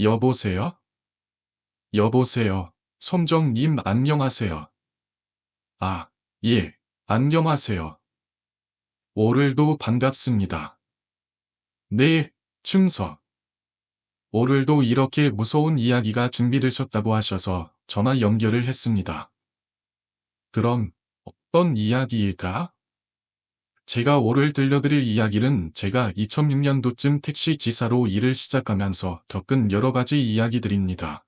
여보세요? 여보세요. 솜정님 안녕하세요. 아, 예, 안녕하세요. 오늘도 반갑습니다. 네, 충서. 오늘도 이렇게 무서운 이야기가 준비되셨다고 하셔서 전화 연결을 했습니다. 그럼 어떤 이야기일까? 제가 오늘 들려드릴 이야기는 제가 2006년도쯤 택시 기사로 일을 시작하면서 겪은 여러 가지 이야기들입니다.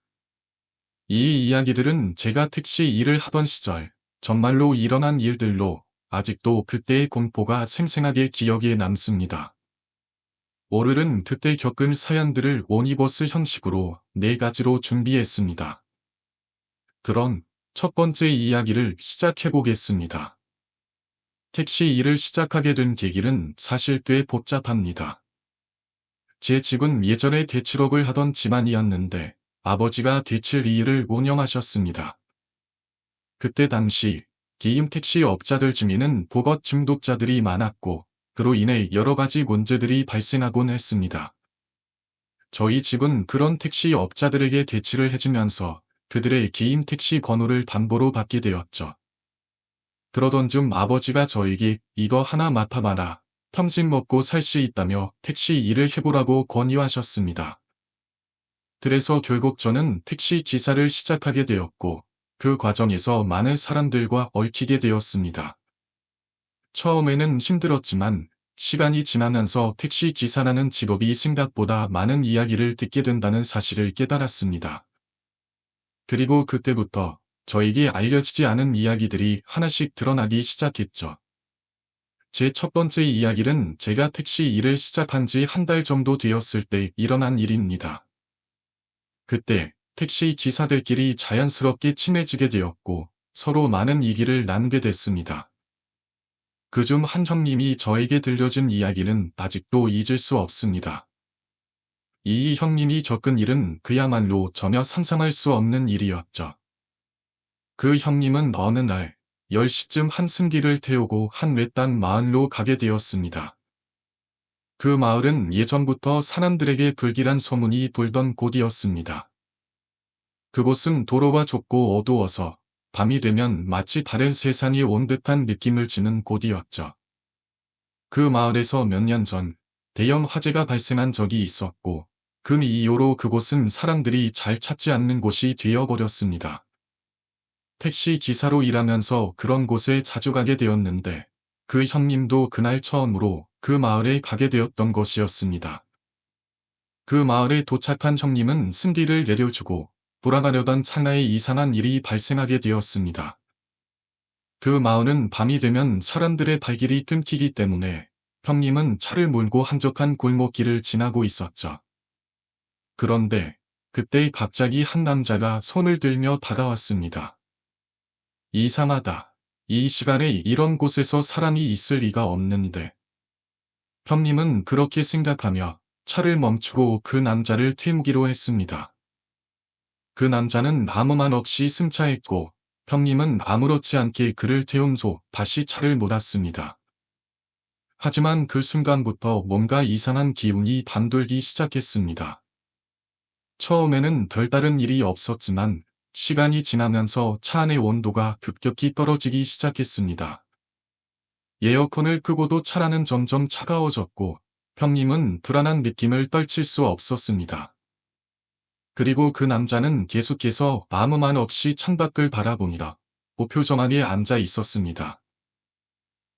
이 이야기들은 제가 택시 일을 하던 시절 정말로 일어난 일들로 아직도 그때의 공포가 생생하게 기억에 남습니다. 오늘은 그때 겪은 사연들을 오니버스 형식으로 4가지로 준비했습니다. 그럼 첫 번째 이야기를 시작해보겠습니다. 택시 일을 시작하게 된 계기는 사실 꽤 복잡합니다. 제 집은 예전에 대출업을 하던 집안이었는데 아버지가 대출 일을 운영하셨습니다. 그때 당시 기임 택시 업자들 중에는 보것 중독자들이 많았고 그로 인해 여러 가지 문제들이 발생하곤 했습니다. 저희 집은 그런 택시 업자들에게 대출을 해주면서 그들의 기임 택시 번호를 담보로 받게 되었죠. 그러던 중 아버지가 저에게 이거 하나 맡아봐라. 평생 먹고 살 수 있다며 택시 일을 해보라고 권유하셨습니다. 그래서 결국 저는 택시 기사를 시작하게 되었고 그 과정에서 많은 사람들과 얽히게 되었습니다. 처음에는 힘들었지만 시간이 지나면서 택시 기사라는 직업이 생각보다 많은 이야기를 듣게 된다는 사실을 깨달았습니다. 그리고 그때부터 저에게 알려지지 않은 이야기들이 하나씩 드러나기 시작했죠. 제 첫 번째 이야기는 제가 택시 일을 시작한 지 한 달 정도 되었을 때 일어난 일입니다. 그때 택시 기사들끼리 자연스럽게 친해지게 되었고 서로 많은 얘기를 나누게 됐습니다. 그중 한 형님이 저에게 들려준 이야기는 아직도 잊을 수 없습니다. 이 형님이 겪은 일은 그야말로 전혀 상상할 수 없는 일이었죠. 그 형님은 어느 날 10시쯤 한 승기를 태우고 한 외딴 마을로 가게 되었습니다. 그 마을은 예전부터 사람들에게 불길한 소문이 돌던 곳이었습니다. 그곳은 도로가 좁고 어두워서 밤이 되면 마치 다른 세상에 온 듯한 느낌을 주는 곳이었죠. 그 마을에서 몇 년 전 대형 화재가 발생한 적이 있었고 그 이후로 그곳은 사람들이 잘 찾지 않는 곳이 되어버렸습니다. 택시 기사로 일하면서 그런 곳에 자주 가게 되었는데 그 형님도 그날 처음으로 그 마을에 가게 되었던 것이었습니다. 그 마을에 도착한 형님은 승기를 내려주고 돌아가려던 찰나에 이상한 일이 발생하게 되었습니다. 그 마을은 밤이 되면 사람들의 발길이 끊기기 때문에 형님은 차를 몰고 한적한 골목길을 지나고 있었죠. 그런데 그때 갑자기 한 남자가 손을 들며 다가왔습니다. 이상하다. 이 시간에 이런 곳에서 사람이 있을 리가 없는데. 형님은 그렇게 생각하며 차를 멈추고 그 남자를 태우기로 했습니다. 그 남자는 아무 말 없이 승차했고 형님은 아무렇지 않게 그를 태운 후 다시 차를 몰았습니다. 하지만 그 순간부터 뭔가 이상한 기운이 단돌기 시작했습니다. 처음에는 별다른 일이 없었지만 시간이 지나면서 차 안의 온도가 급격히 떨어지기 시작했습니다. 에어컨을 끄고도 차라는 점점 차가워졌고 형님은 불안한 느낌을 떨칠 수 없었습니다. 그리고 그 남자는 계속해서 아무 말 없이 창밖을 바라보니다 무표정하게 앉아 있었습니다.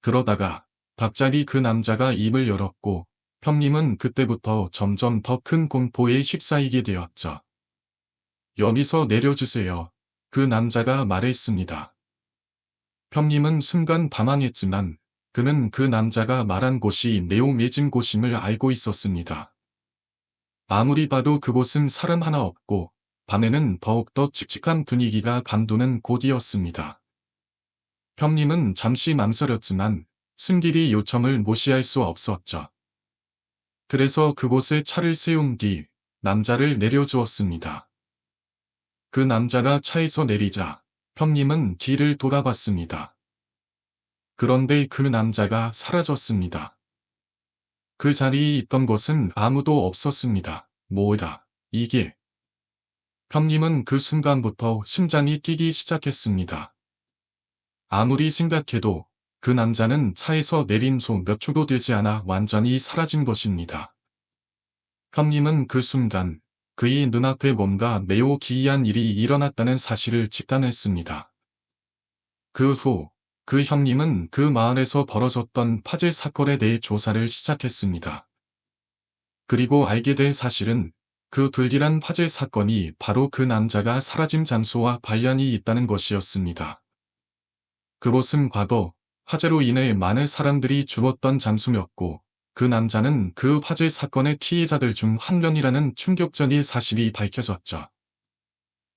그러다가 갑자기 그 남자가 입을 열었고 형님은 그때부터 점점 더 큰 공포에 휩싸이게 되었죠. 여기서 내려주세요. 그 남자가 말했습니다. 형님은 순간 당황했지만 그는 그 남자가 말한 곳이 매우 매진 곳임을 알고 있었습니다. 아무리 봐도 그곳은 사람 하나 없고 밤에는 더욱더 칙칙한 분위기가 감도는 곳이었습니다. 형님은 잠시 망설였지만 승길이 요청을 무시할 수 없었죠. 그래서 그곳에 차를 세운 뒤 남자를 내려주었습니다. 그 남자가 차에서 내리자 형님은 뒤를 돌아봤습니다. 그런데 그 남자가 사라졌습니다. 그 자리에 있던 것은 아무도 없었습니다. 뭐다, 이게 형님은 그 순간부터 심장이 뛰기 시작했습니다. 아무리 생각해도 그 남자는 차에서 내린 소 몇 초도 되지 않아 완전히 사라진 것입니다. 형님은 그 순간 그의 눈앞에 뭔가 매우 기이한 일이 일어났다는 사실을 직감했습니다. 그 후, 그 형님은 그 마을에서 벌어졌던 화재 사건에 대해 조사를 시작했습니다. 그리고 알게 된 사실은 그 불길한 화재 사건이 바로 그 남자가 사라진 장소와 관련이 있다는 것이었습니다. 그곳은 과거 화재로 인해 많은 사람들이 죽었던 장소였고, 그 남자는 그 화재 사건의 피해자들 중 한 명이라는 충격적인 사실이 밝혀졌죠.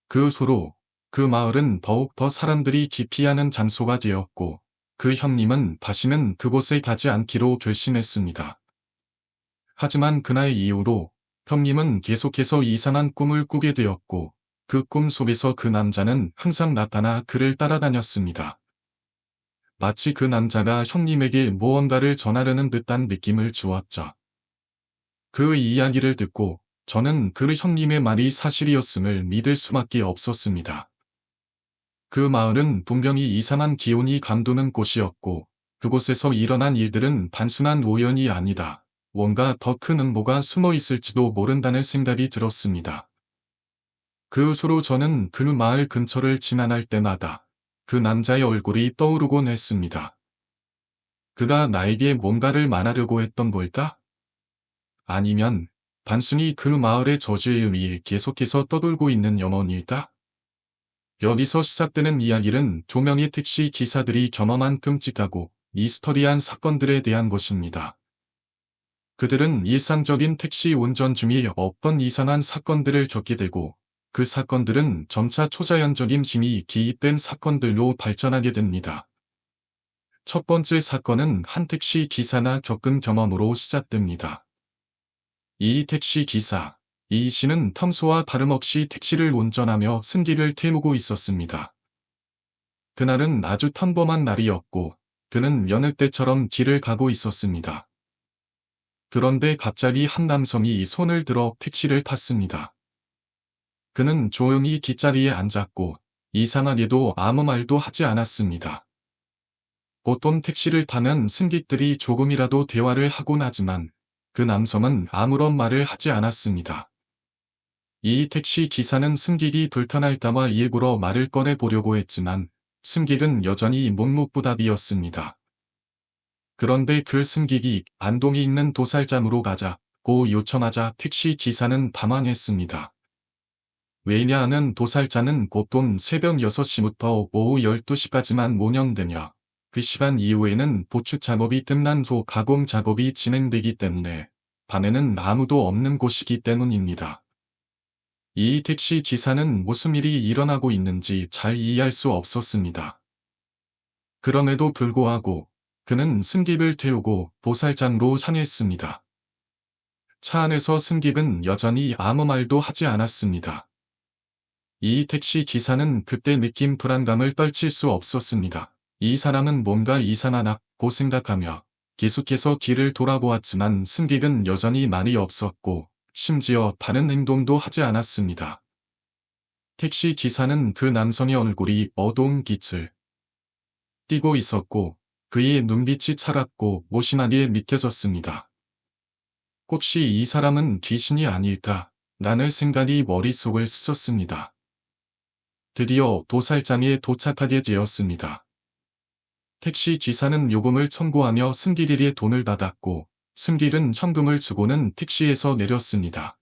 그 후로 그 마을은 더욱 더 사람들이 기피하는 장소가 되었고, 그 형님은 다시는 그곳에 가지 않기로 결심했습니다. 하지만 그날 이후로 형님은 계속해서 이상한 꿈을 꾸게 되었고, 그 꿈 속에서 그 남자는 항상 나타나 그를 따라다녔습니다. 마치 그 남자가 형님에게 무언가를 전하려는 듯한 느낌을 주었죠. 그 이야기를 듣고 저는 그 형님의 말이 사실이었음을 믿을 수밖에 없었습니다. 그 마을은 분명히 이상한 기운이 감도는 곳이었고, 그곳에서 일어난 일들은 단순한 우연이 아니다. 뭔가 더 큰 음모가 숨어 있을지도 모른다는 생각이 들었습니다. 그 후로 저는 그 마을 근처를 지나갈 때마다 그 남자의 얼굴이 떠오르곤 했습니다. 그가 나에게 뭔가를 말하려고 했던 걸까? 아니면 단순히 그 마을의 저주에 의해 계속해서 떠돌고 있는 영혼일까? 여기서 시작되는 이야기는 두 명의 택시 기사들이 경험한 끔찍하고 미스터리한 사건들에 대한 것입니다. 그들은 일상적인 택시 운전 중에 어떤 이상한 사건들을 겪게 되고, 그 사건들은 점차 초자연적인 힘이 기입된 사건들로 발전하게 됩니다. 첫 번째 사건은 한 택시 기사나 겪은 경험으로 시작됩니다. 이 택시 기사, 이 씨는 평소와 다름없이 택시를 운전하며 승기를 태우고 있었습니다. 그날은 아주 평범한 날이었고, 그는 여느 때처럼 길을 가고 있었습니다. 그런데 갑자기 한 남성이 손을 들어 택시를 탔습니다. 그는 조용히 뒷자리에 앉았고, 이상하게도 아무 말도 하지 않았습니다. 보통 택시를 타면 승객들이 조금이라도 대화를 하곤 하지만, 그 남성은 아무런 말을 하지 않았습니다. 이 택시 기사는 승객이 불편할까봐 일부러 말을 꺼내 보려고 했지만, 승객은 여전히 묵묵부답이었습니다. 그런데 그 승객이 안동에 있는 도살장으로 가자고 요청하자 택시 기사는 당황했습니다. 왜냐하면 도살장은 보통 새벽 6시부터 오후 12시까지만 운영되며, 그 시간 이후에는 보추 작업이 끝난 후 가공 작업이 진행되기 때문에 밤에는 아무도 없는 곳이기 때문입니다. 이 택시 기사는 무슨 일이 일어나고 있는지 잘 이해할 수 없었습니다. 그럼에도 불구하고 그는 승객을 태우고 도살장으로 향했습니다. 차 안에서 승객은 여전히 아무 말도 하지 않았습니다. 이 택시 기사는 그때 느낀 불안감을 떨칠 수 없었습니다. 이 사람은 뭔가 이상하다고 생각하며 계속해서 길을 돌아보았지만 승객은 여전히 말이 없었고, 심지어 다른 행동도 하지 않았습니다. 택시 기사는 그 남성의 얼굴이 어두운 빛을 띠고 있었고, 그의 눈빛이 차갑고 모신하게 믿겨졌습니다. 혹시 이 사람은 귀신이 아닐까? 라는 생각이 머릿속을 스쳤습니다. 드디어 도살장에 도착하게 되었습니다. 택시 기사는 요금을 청구하며 승객에게 돈을 받았고, 승객은 현금을 주고는 택시에서 내렸습니다.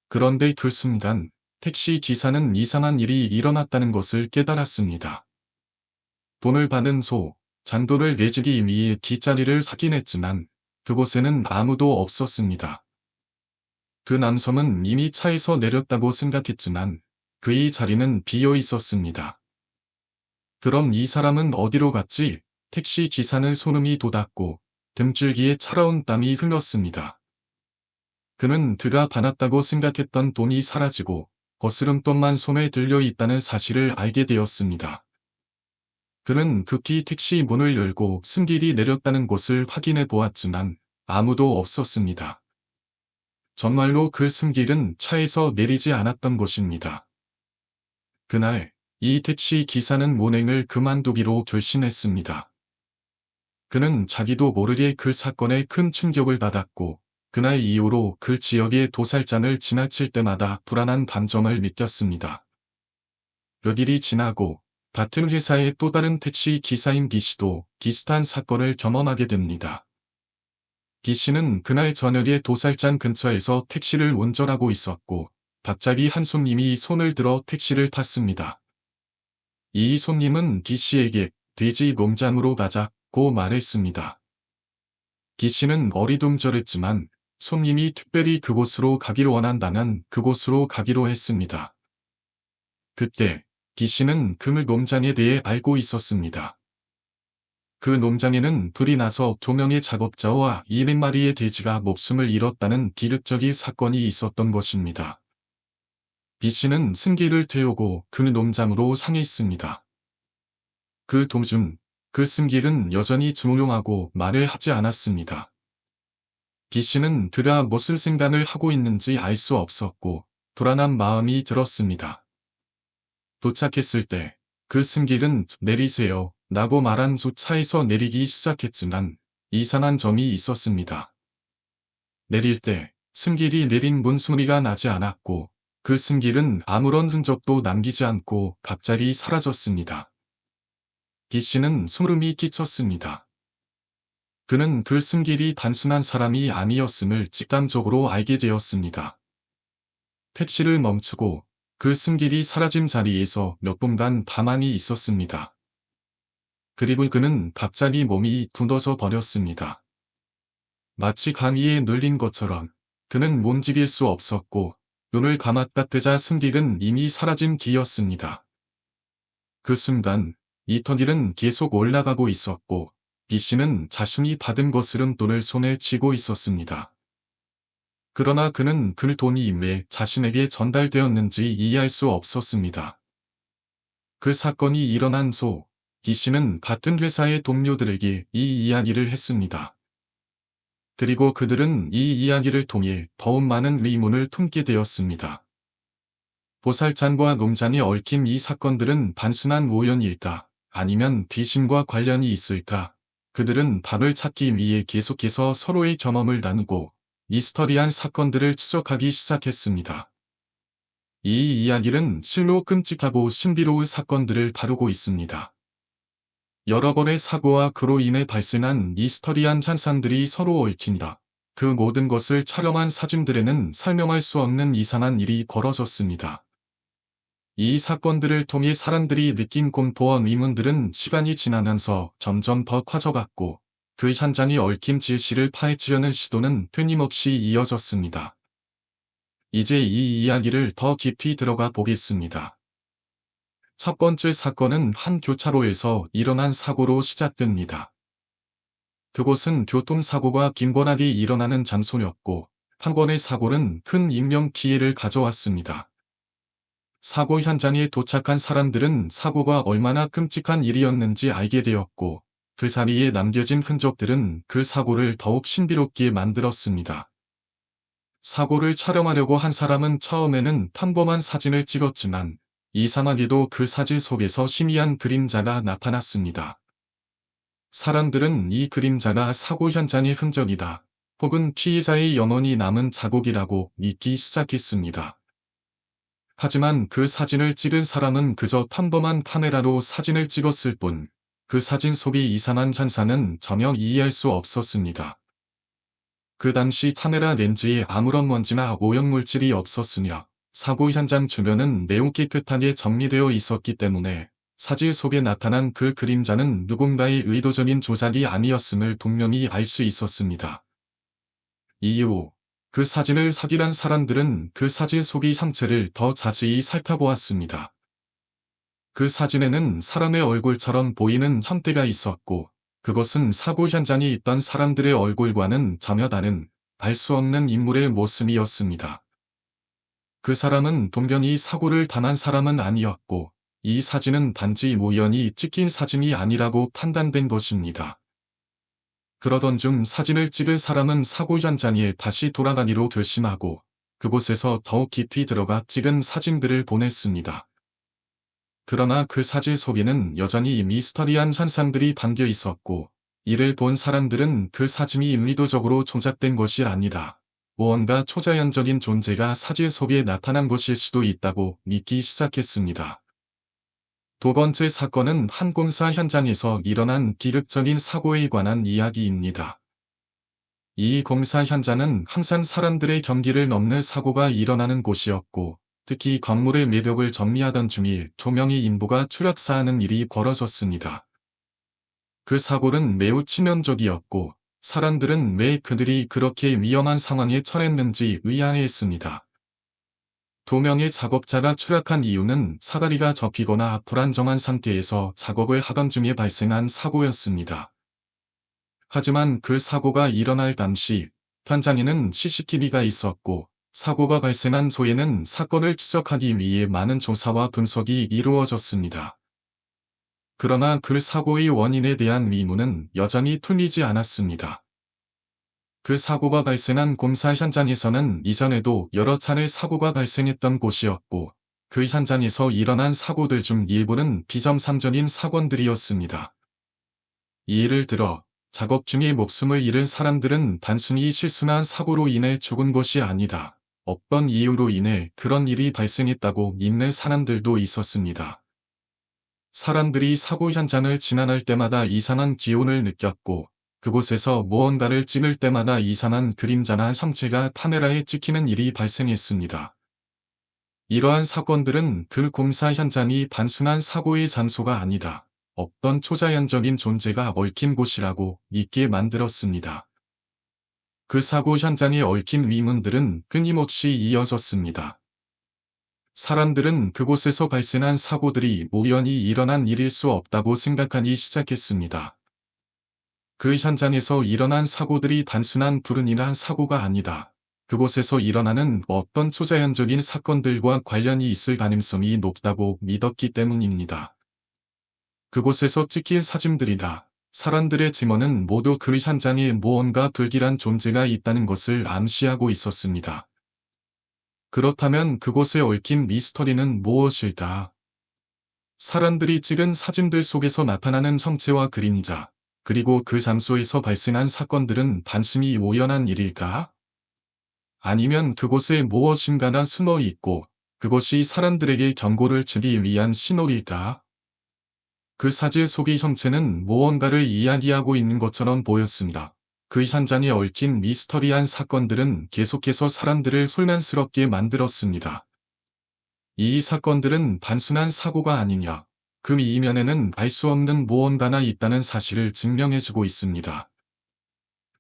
그런데 그 순간 택시 기사는 이상한 일이 일어났다는 것을 깨달았습니다. 돈을 받은 소, 장도를 내주기 위해 뒷자리를 확인했지만 그곳에는 아무도 없었습니다. 그 남성은 이미 차에서 내렸다고 생각했지만 그의 자리는 비어 있었습니다. 그럼 이 사람은 어디로 갔지? 택시 기사는 소름이 돋았고 등줄기에 차가운 땀이 흘렀습니다. 그는 그가 받았다고 생각했던 돈이 사라지고 거스름돈만 손에 들려 있다는 사실을 알게 되었습니다. 그는 급히 택시 문을 열고 승객이 내렸다는 곳을 확인해 보았지만 아무도 없었습니다. 정말로 그 승길은 차에서 내리지 않았던 것입니다. 그날 이 택시 기사는 운행을 그만두기로 결심했습니다. 그는 자기도 모르게 그 사건에 큰 충격을 받았고 그날 이후로 그 지역의 도살장을 지나칠 때마다 불안한 감정을 느꼈습니다. 몇 일이 지나고 같은 회사의 또 다른 택시 기사인 기 씨도 비슷한 사건을 경험하게 됩니다. 기 씨는 그날 저녁에 도살장 근처에서 택시를 운전하고 있었고 갑자기 한 손님이 손을 들어 택시를 탔습니다. 이 손님은 기 씨에게 돼지 농장으로 가자고 말했습니다. 기 씨는 어리둥절했지만 손님이 특별히 그곳으로 가기를 원한다면 그곳으로 가기로 했습니다. 그때 기 씨는 그 농장에 대해 알고 있었습니다. 그 농장에는 불이 나서 2명의 작업자와 7마리의 돼지가 목숨을 잃었다는 기력적인 사건이 있었던 것입니다. 기 씨는 승기를 태우고 그 농장으로 향했습니다. 그 도중 그 승길은 여전히 조용하고 말을 하지 않았습니다. 기 씨는 그가 무슨 생각을 하고 있는지 알 수 없었고 불안한 마음이 들었습니다. 도착했을 때 그 승길은 내리세요 라고 말한 후 차에서 내리기 시작했지만 이상한 점이 있었습니다. 내릴 때 승길이 내린 문 소리가 나지 않았고 그 승길은 아무런 흔적도 남기지 않고 갑자기 사라졌습니다. 기 씨는 소름이 끼쳤습니다. 그는 그 승길이 단순한 사람이 아니었음을 직감적으로 알게 되었습니다. 택시를 멈추고 그 승길이 사라진 자리에서 몇 분간 가만히 있었습니다. 그리고 그는 갑자기 몸이 굳어져 버렸습니다. 마치 감기에 눌린 것처럼 그는 움직일 수 없었고 눈을 감았다 뜨자 승길은 이미 사라진 기였습니다. 그 순간 이터길은 계속 올라가고 있었고 기 씨는 자신이 받은 거스름 돈을 손에 쥐고 있었습니다. 그러나 그는 그 돈이 왜 자신에게 전달되었는지 이해할 수 없었습니다. 그 사건이 일어난 후 기 씨는 같은 회사의 동료들에게 이 이야기를 했습니다. 그리고 그들은 이 이야기를 통해 더욱 많은 의문을 품게 되었습니다. 보살장과 농장에 얽힌 이 사건들은 단순한 우연일까? 아니면 귀신과 관련이 있을까? 그들은 답을 찾기 위해 계속해서 서로의 경험을 나누고 미스터리한 사건들을 추적하기 시작했습니다. 이 이야기는 실로 끔찍하고 신비로운 사건들을 다루고 있습니다. 여러 번의 사고와 그로 인해 발생한 미스터리한 현상들이 서로 얽힌다. 그 모든 것을 촬영한 사진들에는 설명할 수 없는 이상한 일이 벌어졌습니다. 이 사건들을 통해 사람들이 느낀 공포와 의문들은 시간이 지나면서 점점 더 커져갔고 그 현장에 얽힌 진실을 파헤치려는 시도는 끊임없이 이어졌습니다. 이제 이 이야기를 더 깊이 들어가 보겠습니다. 첫 번째 사건은 한 교차로에서 일어난 사고로 시작됩니다. 그곳은 교통사고가 빈번하게 일어나는 장소였고 한 번의 사고는 큰 인명 피해를 가져왔습니다. 사고 현장에 도착한 사람들은 사고가 얼마나 끔찍한 일이었는지 알게 되었고 그 자리에 남겨진 흔적들은 그 사고를 더욱 신비롭게 만들었습니다. 사고를 촬영하려고 한 사람은 처음에는 평범한 사진을 찍었지만 이상하게도 그 사진 속에서 희미한 그림자가 나타났습니다. 사람들은 이 그림자가 사고 현장의 흔적이다, 혹은 피해자의 영혼이 남은 자국이라고 믿기 시작했습니다. 하지만 그 사진을 찍은 사람은 그저 평범한 카메라로 사진을 찍었을 뿐, 그 사진 속의 이상한 현상은 전혀 이해할 수 없었습니다. 그 당시 카메라 렌즈에 아무런 먼지나 오염물질이 없었으며, 사고 현장 주변은 매우 깨끗하게 정리되어 있었기 때문에 사진 속에 나타난 그 그림자는 누군가의 의도적인 조작이 아니었음을 분명히 알 수 있었습니다. 이후 그 사진을 확인한 사람들은 그 사진 속의 형체를 더 자세히 살펴보았습니다. 그 사진에는 사람의 얼굴처럼 보이는 형태가 있었고 그것은 사고 현장에 있던 사람들의 얼굴과는 전혀 다른 알 수 없는 인물의 모습이었습니다. 그 사람은 동경이 사고를 당한 사람은 아니었고 이 사진은 단지 우연히 찍힌 사진이 아니라고 판단된 것입니다. 그러던 중 사진을 찍을 사람은 사고 현장에 다시 돌아가기로 결심하고 그곳에서 더욱 깊이 들어가 찍은 사진들을 보냈습니다. 그러나 그 사진 속에는 여전히 미스터리한 현상들이 담겨 있었고, 이를 본 사람들은 그 사진이 의도적으로 조작된 것이 아니다. 무언가 초자연적인 존재가 사진 속에 나타난 것일 수도 있다고 믿기 시작했습니다. 두 번째 사건은 한 공사 현장에서 일어난 기극적인 사고에 관한 이야기입니다. 이 공사 현장은 항상 사람들의 경기를 넘는 사고가 일어나는 곳이었고, 특히 건물의 매력을 정리하던 중에 두 명의 인부가 추락사하는 일이 벌어졌습니다. 그 사고는 매우 치명적이었고, 사람들은 왜 그들이 그렇게 위험한 상황에 처했는지 의아해했습니다. 두 명의 작업자가 추락한 이유는 사다리가 접히거나 불안정한 상태에서 작업을 하던 중에 발생한 사고였습니다. 하지만 그 사고가 일어날 당시 현장에는 CCTV가 있었고 사고가 발생한 소에는 사건을 추적하기 위해 많은 조사와 분석이 이루어졌습니다. 그러나 그 사고의 원인에 대한 의문은 여전히 풀리지 않았습니다. 그 사고가 발생한 공사 현장에서는 이전에도 여러 차례 사고가 발생했던 곳이었고 그 현장에서 일어난 사고들 중 일부는 비정상적인 사건들이었습니다. 예를 들어 작업 중에 목숨을 잃은 사람들은 단순히 실수나 사고로 인해 죽은 것이 아니다. 어떤 이유로 인해 그런 일이 발생했다고 믿는 사람들도 있었습니다. 사람들이 사고 현장을 지나갈 때마다 이상한 기운을 느꼈고 그곳에서 무언가를 찍을 때마다 이상한 그림자나 형체가 카메라에 찍히는 일이 발생했습니다. 이러한 사건들은 그 공사 현장이 단순한 사고의 장소가 아니다. 어떤 초자연적인 존재가 얽힌 곳이라고 믿게 만들었습니다. 그 사고 현장에 얽힌 위문들은 끊임없이 이어졌습니다. 사람들은 그곳에서 발생한 사고들이 우연히 일어난 일일 수 없다고 생각하기 시작했습니다. 그 현장에서 일어난 사고들이 단순한 불운이나 사고가 아니다. 그곳에서 일어나는 어떤 초자연적인 사건들과 관련이 있을 가능성이 높다고 믿었기 때문입니다. 그곳에서 찍힌 사진들이다. 사람들의 증언은 모두 그 현장에 무언가 불길한 존재가 있다는 것을 암시하고 있었습니다. 그렇다면 그곳에 얽힌 미스터리는 무엇일까? 사람들이 찍은 사진들 속에서 나타나는 형체와 그림자, 그리고 그 장소에서 발생한 사건들은 단순히 우연한 일일까? 아니면 그곳에 무엇인가가 숨어 있고, 그것이 사람들에게 경고를 주기 위한 신호일까? 그 사진 속의 형체는 무언가를 이야기하고 있는 것처럼 보였습니다. 그 현장에 얽힌 미스터리한 사건들은 계속해서 사람들을 혼란스럽게 만들었습니다. 이 사건들은 단순한 사고가 아니냐, 그 이면에는 알 수 없는 무언가가 있다는 사실을 증명해주고 있습니다.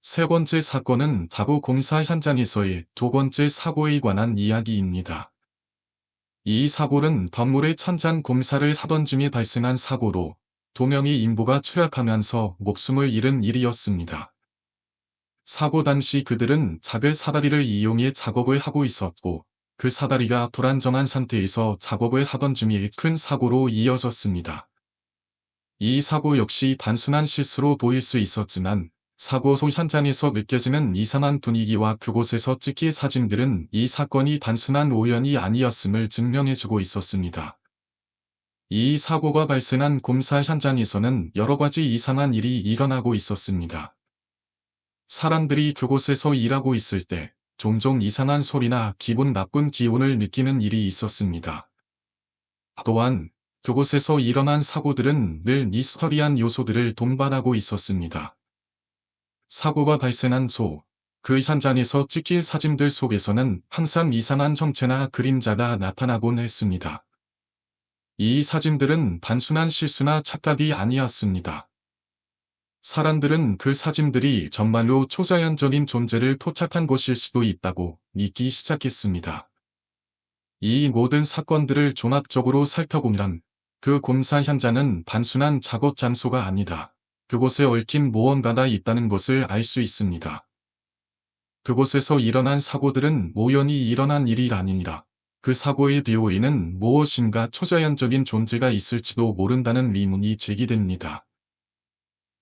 세 번째 사건은 다부 공사 현장에서의 두 번째 사고에 관한 이야기입니다. 이 사고는 건물의 천장 공사를 하던 중에 발생한 사고로 두 명의 인부가 추락하면서 목숨을 잃은 일이었습니다. 사고 당시 그들은 작은 사다리를 이용해 작업을 하고 있었고 그 사다리가 불안정한 상태에서 작업을 하던 중에 큰 사고로 이어졌습니다. 이 사고 역시 단순한 실수로 보일 수 있었지만 사고소 현장에서 느껴지는 이상한 분위기와 그곳에서 찍힌 사진들은 이 사건이 단순한 우연이 아니었음을 증명해주고 있었습니다. 이 사고가 발생한 공사 현장에서는 여러 가지 이상한 일이 일어나고 있었습니다. 사람들이 그곳에서 일하고 있을 때 종종 이상한 소리나 기분 나쁜 기운을 느끼는 일이 있었습니다. 또한 그곳에서 일어난 사고들은 늘 미스터리한 요소들을 동반하고 있었습니다. 사고가 발생한 그 현장에서 찍힌 사진들 속에서는 항상 이상한 형체나 그림자가 나타나곤 했습니다. 이 사진들은 단순한 실수나 착각이 아니었습니다. 사람들은 그 사진들이 정말로 초자연적인 존재를 포착한 것일 수도 있다고 믿기 시작했습니다. 이 모든 사건들을 종합적으로 살펴보면 그 공사 현장은 단순한 작업 장소가 아니다. 그곳에 얽힌 무언가가 있다는 것을 알 수 있습니다. 그곳에서 일어난 사고들은 우연히 일어난 일이 아닙니다. 그 사고의 뒤에는 무엇인가 초자연적인 존재가 있을지도 모른다는 의문이 제기됩니다.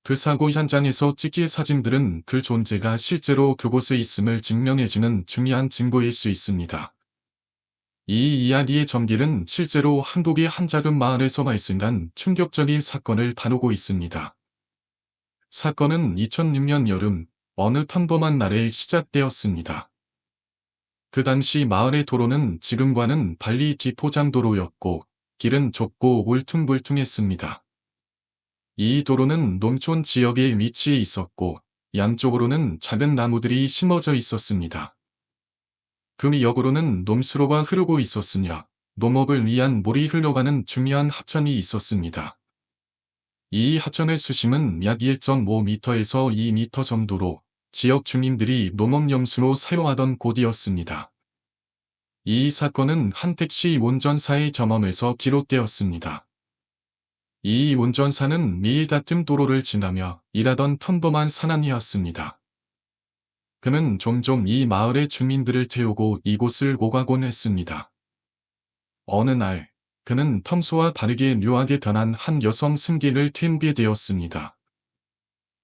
그 사고 현장에서 찍힌 사진들은 그 존재가 실제로 그곳에 있음을 증명해주는 중요한 증거일 수 있습니다. 이 이야기의 전기는 실제로 한국의 한 작은 마을에서 발생한 충격적인 사건을 다루고 있습니다. 사건은 2006년 여름 어느 평범한 날에 시작되었습니다. 그 당시 마을의 도로는 지금과는 달리 기포장도로였고 길은 좁고 울퉁불퉁했습니다. 이 도로는 농촌 지역에 위치해 있었고 양쪽으로는 작은 나무들이 심어져 있었습니다. 그 옆으로는 농수로가 흐르고 있었으며 농업을 위한 물이 흘러가는 중요한 하천이 있었습니다. 이 하천의 수심은 약 1.5m에서 2m 정도로 지역 주민들이 농업용수로 사용하던 곳이었습니다. 이 사건은 한 택시 운전사의 경험에서 기록되었습니다. 이 운전사는 매일 같은 도로를 지나며 일하던 평범한 사람이었습니다. 그는 종종 이 마을의 주민들을 태우고 이곳을 오가곤 했습니다. 어느 날, 그는 평소와 다르게 묘하게 변한 한 여성 승객을 태우게 되었습니다.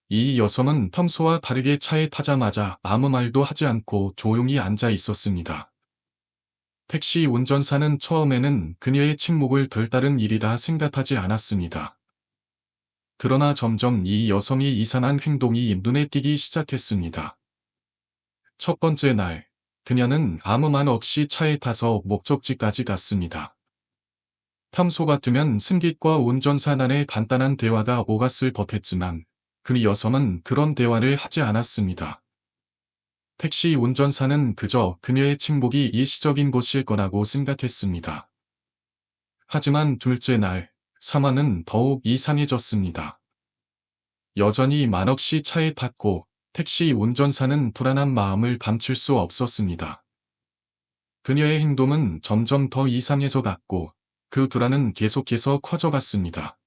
이 여성은 평소와 다르게 차에 타자마자 아무 말도 하지 않고 조용히 앉아 있었습니다. 택시 운전사는 처음에는 그녀의 침묵을 별다른 일이다 생각하지 않았습니다. 그러나 점점 이 여성의 이상한 행동이 눈에 띄기 시작했습니다. 첫 번째 날, 그녀는 아무 말 없이 차에 타서 목적지까지 갔습니다. 평소 같으면 승객과 운전사 간의 간단한 대화가 오갔을 법했지만 그 여성은 그런 대화를 하지 않았습니다. 택시 운전사는 그저 그녀의 침묵이 일시적인 것일 거라고 생각했습니다. 하지만 둘째 날, 상황은 더욱 이상해졌습니다. 여전히 말없이 차에 탔고 택시 운전사는 불안한 마음을 감출 수 없었습니다. 그녀의 행동은 점점 더 이상해져 갔고 그 불안은 계속해서 커져갔습니다.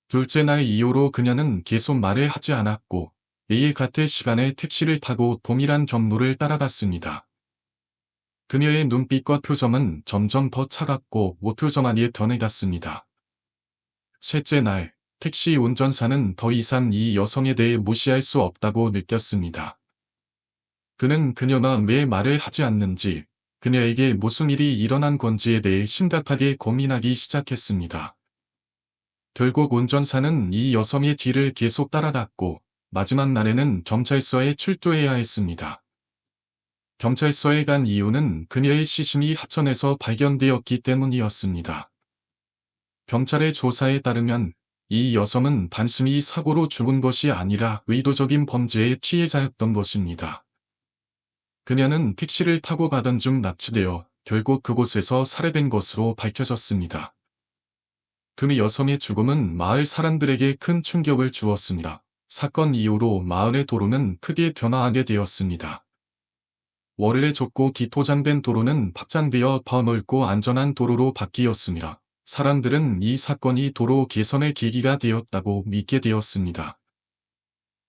둘째 날 이후로 그녀는 계속 말을 하지 않았고 매일 같은 시간에 택시를 타고 동일한 경로를 따라갔습니다. 그녀의 눈빛과 표정은 점점 더 차갑고 무표정하게 변해갔습니다. 셋째 날, 택시 운전사는 더 이상 이 여성에 대해 무시할 수 없다고 느꼈습니다. 그는 그녀가 왜 말을 하지 않는지, 그녀에게 무슨 일이 일어난 건지에 대해 심각하게 고민하기 시작했습니다. 결국 운전사는 이 여성의 뒤를 계속 따라갔고 마지막 날에는 경찰서에 출두해야 했습니다. 경찰서에 간 이유는 그녀의 시신이 하천에서 발견되었기 때문이었습니다. 경찰의 조사에 따르면 이 여성은 단순히 사고로 죽은 것이 아니라 의도적인 범죄의 피해자였던 것입니다. 그녀는 택시를 타고 가던 중 납치되어 결국 그곳에서 살해된 것으로 밝혀졌습니다. 그 여성의 죽음은 마을 사람들에게 큰 충격을 주었습니다. 사건 이후로 마을의 도로는 크게 변화하게 되었습니다. 원래 좁고 기포장된 도로는 확장되어 더 넓고 안전한 도로로 바뀌었습니다. 사람들은 이 사건이 도로 개선의 계기가 되었다고 믿게 되었습니다.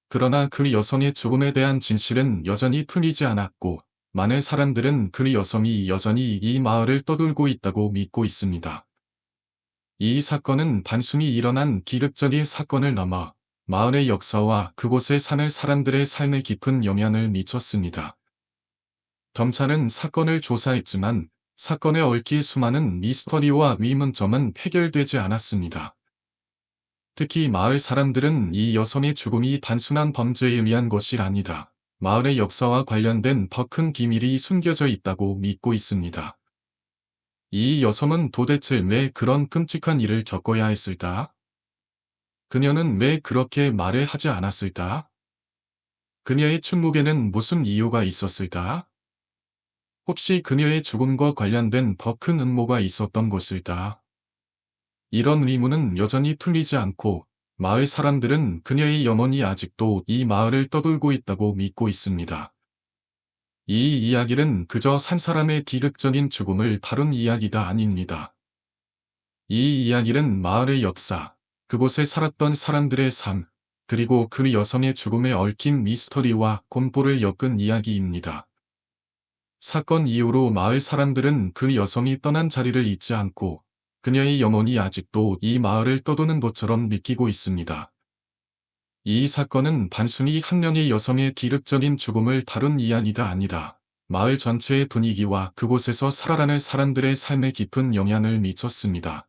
그러나 그 여성의 죽음에 대한 진실은 여전히 풀리지 않았고 많은 사람들은 그 여성이 여전히 이 마을을 떠돌고 있다고 믿고 있습니다. 이 사건은 단순히 일어난 기력적인 사건을 넘어 마을의 역사와 그곳에 사는 사람들의 삶에 깊은 영향을 미쳤습니다. 경찰은 사건을 조사했지만 사건에 얽힌 수많은 미스터리와 의문점은 해결되지 않았습니다. 특히 마을 사람들은 이 여성의 죽음이 단순한 범죄에 의한 것이 아니다. 마을의 역사와 관련된 더 큰 비밀이 숨겨져 있다고 믿고 있습니다. 이 여성은 도대체 왜 그런 끔찍한 일을 겪어야 했을까? 그녀는 왜 그렇게 말을 하지 않았을까? 그녀의 침묵에는 무슨 이유가 있었을까? 혹시 그녀의 죽음과 관련된 더 큰 음모가 있었던 것일까? 이런 의문은 여전히 풀리지 않고 마을 사람들은 그녀의 영혼이 아직도 이 마을을 떠돌고 있다고 믿고 있습니다. 이 이야기는 그저 한 사람의 기력적인 죽음을 다룬 이야기가 아닙니다. 이 이야기는 마을의 역사, 그곳에 살았던 사람들의 삶, 그리고 그 여성의 죽음에 얽힌 미스터리와 공포를 엮은 이야기입니다. 사건 이후로 마을 사람들은 그 여성이 떠난 자리를 잊지 않고 그녀의 영혼이 아직도 이 마을을 떠도는 것처럼 느끼고 있습니다. 이 사건은 단순히 한 명의 여성의 기력적인 죽음을 다룬 이야기가 아니라 마을 전체의 분위기와 그곳에서 살아가는 사람들의 삶에 깊은 영향을 미쳤습니다.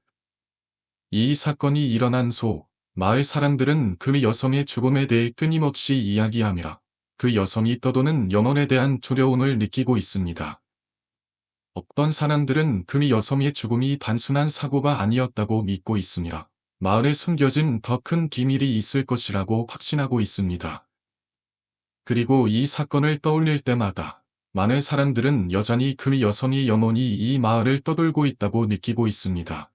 이 사건이 일어난 마을 사람들은 그 여성의 죽음에 대해 끊임없이 이야기하며 그 여성이 떠도는 영혼에 대한 두려움을 느끼고 있습니다. 어떤 사람들은 그 여성의 죽음이 단순한 사고가 아니었다고 믿고 있으며 마을에 숨겨진 더 큰 비밀이 있을 것이라고 확신하고 있습니다. 그리고 이 사건을 떠올릴 때마다 많은 사람들은 여전히 그 여성의 영혼이 이 마을을 떠돌고 있다고 느끼고 있습니다.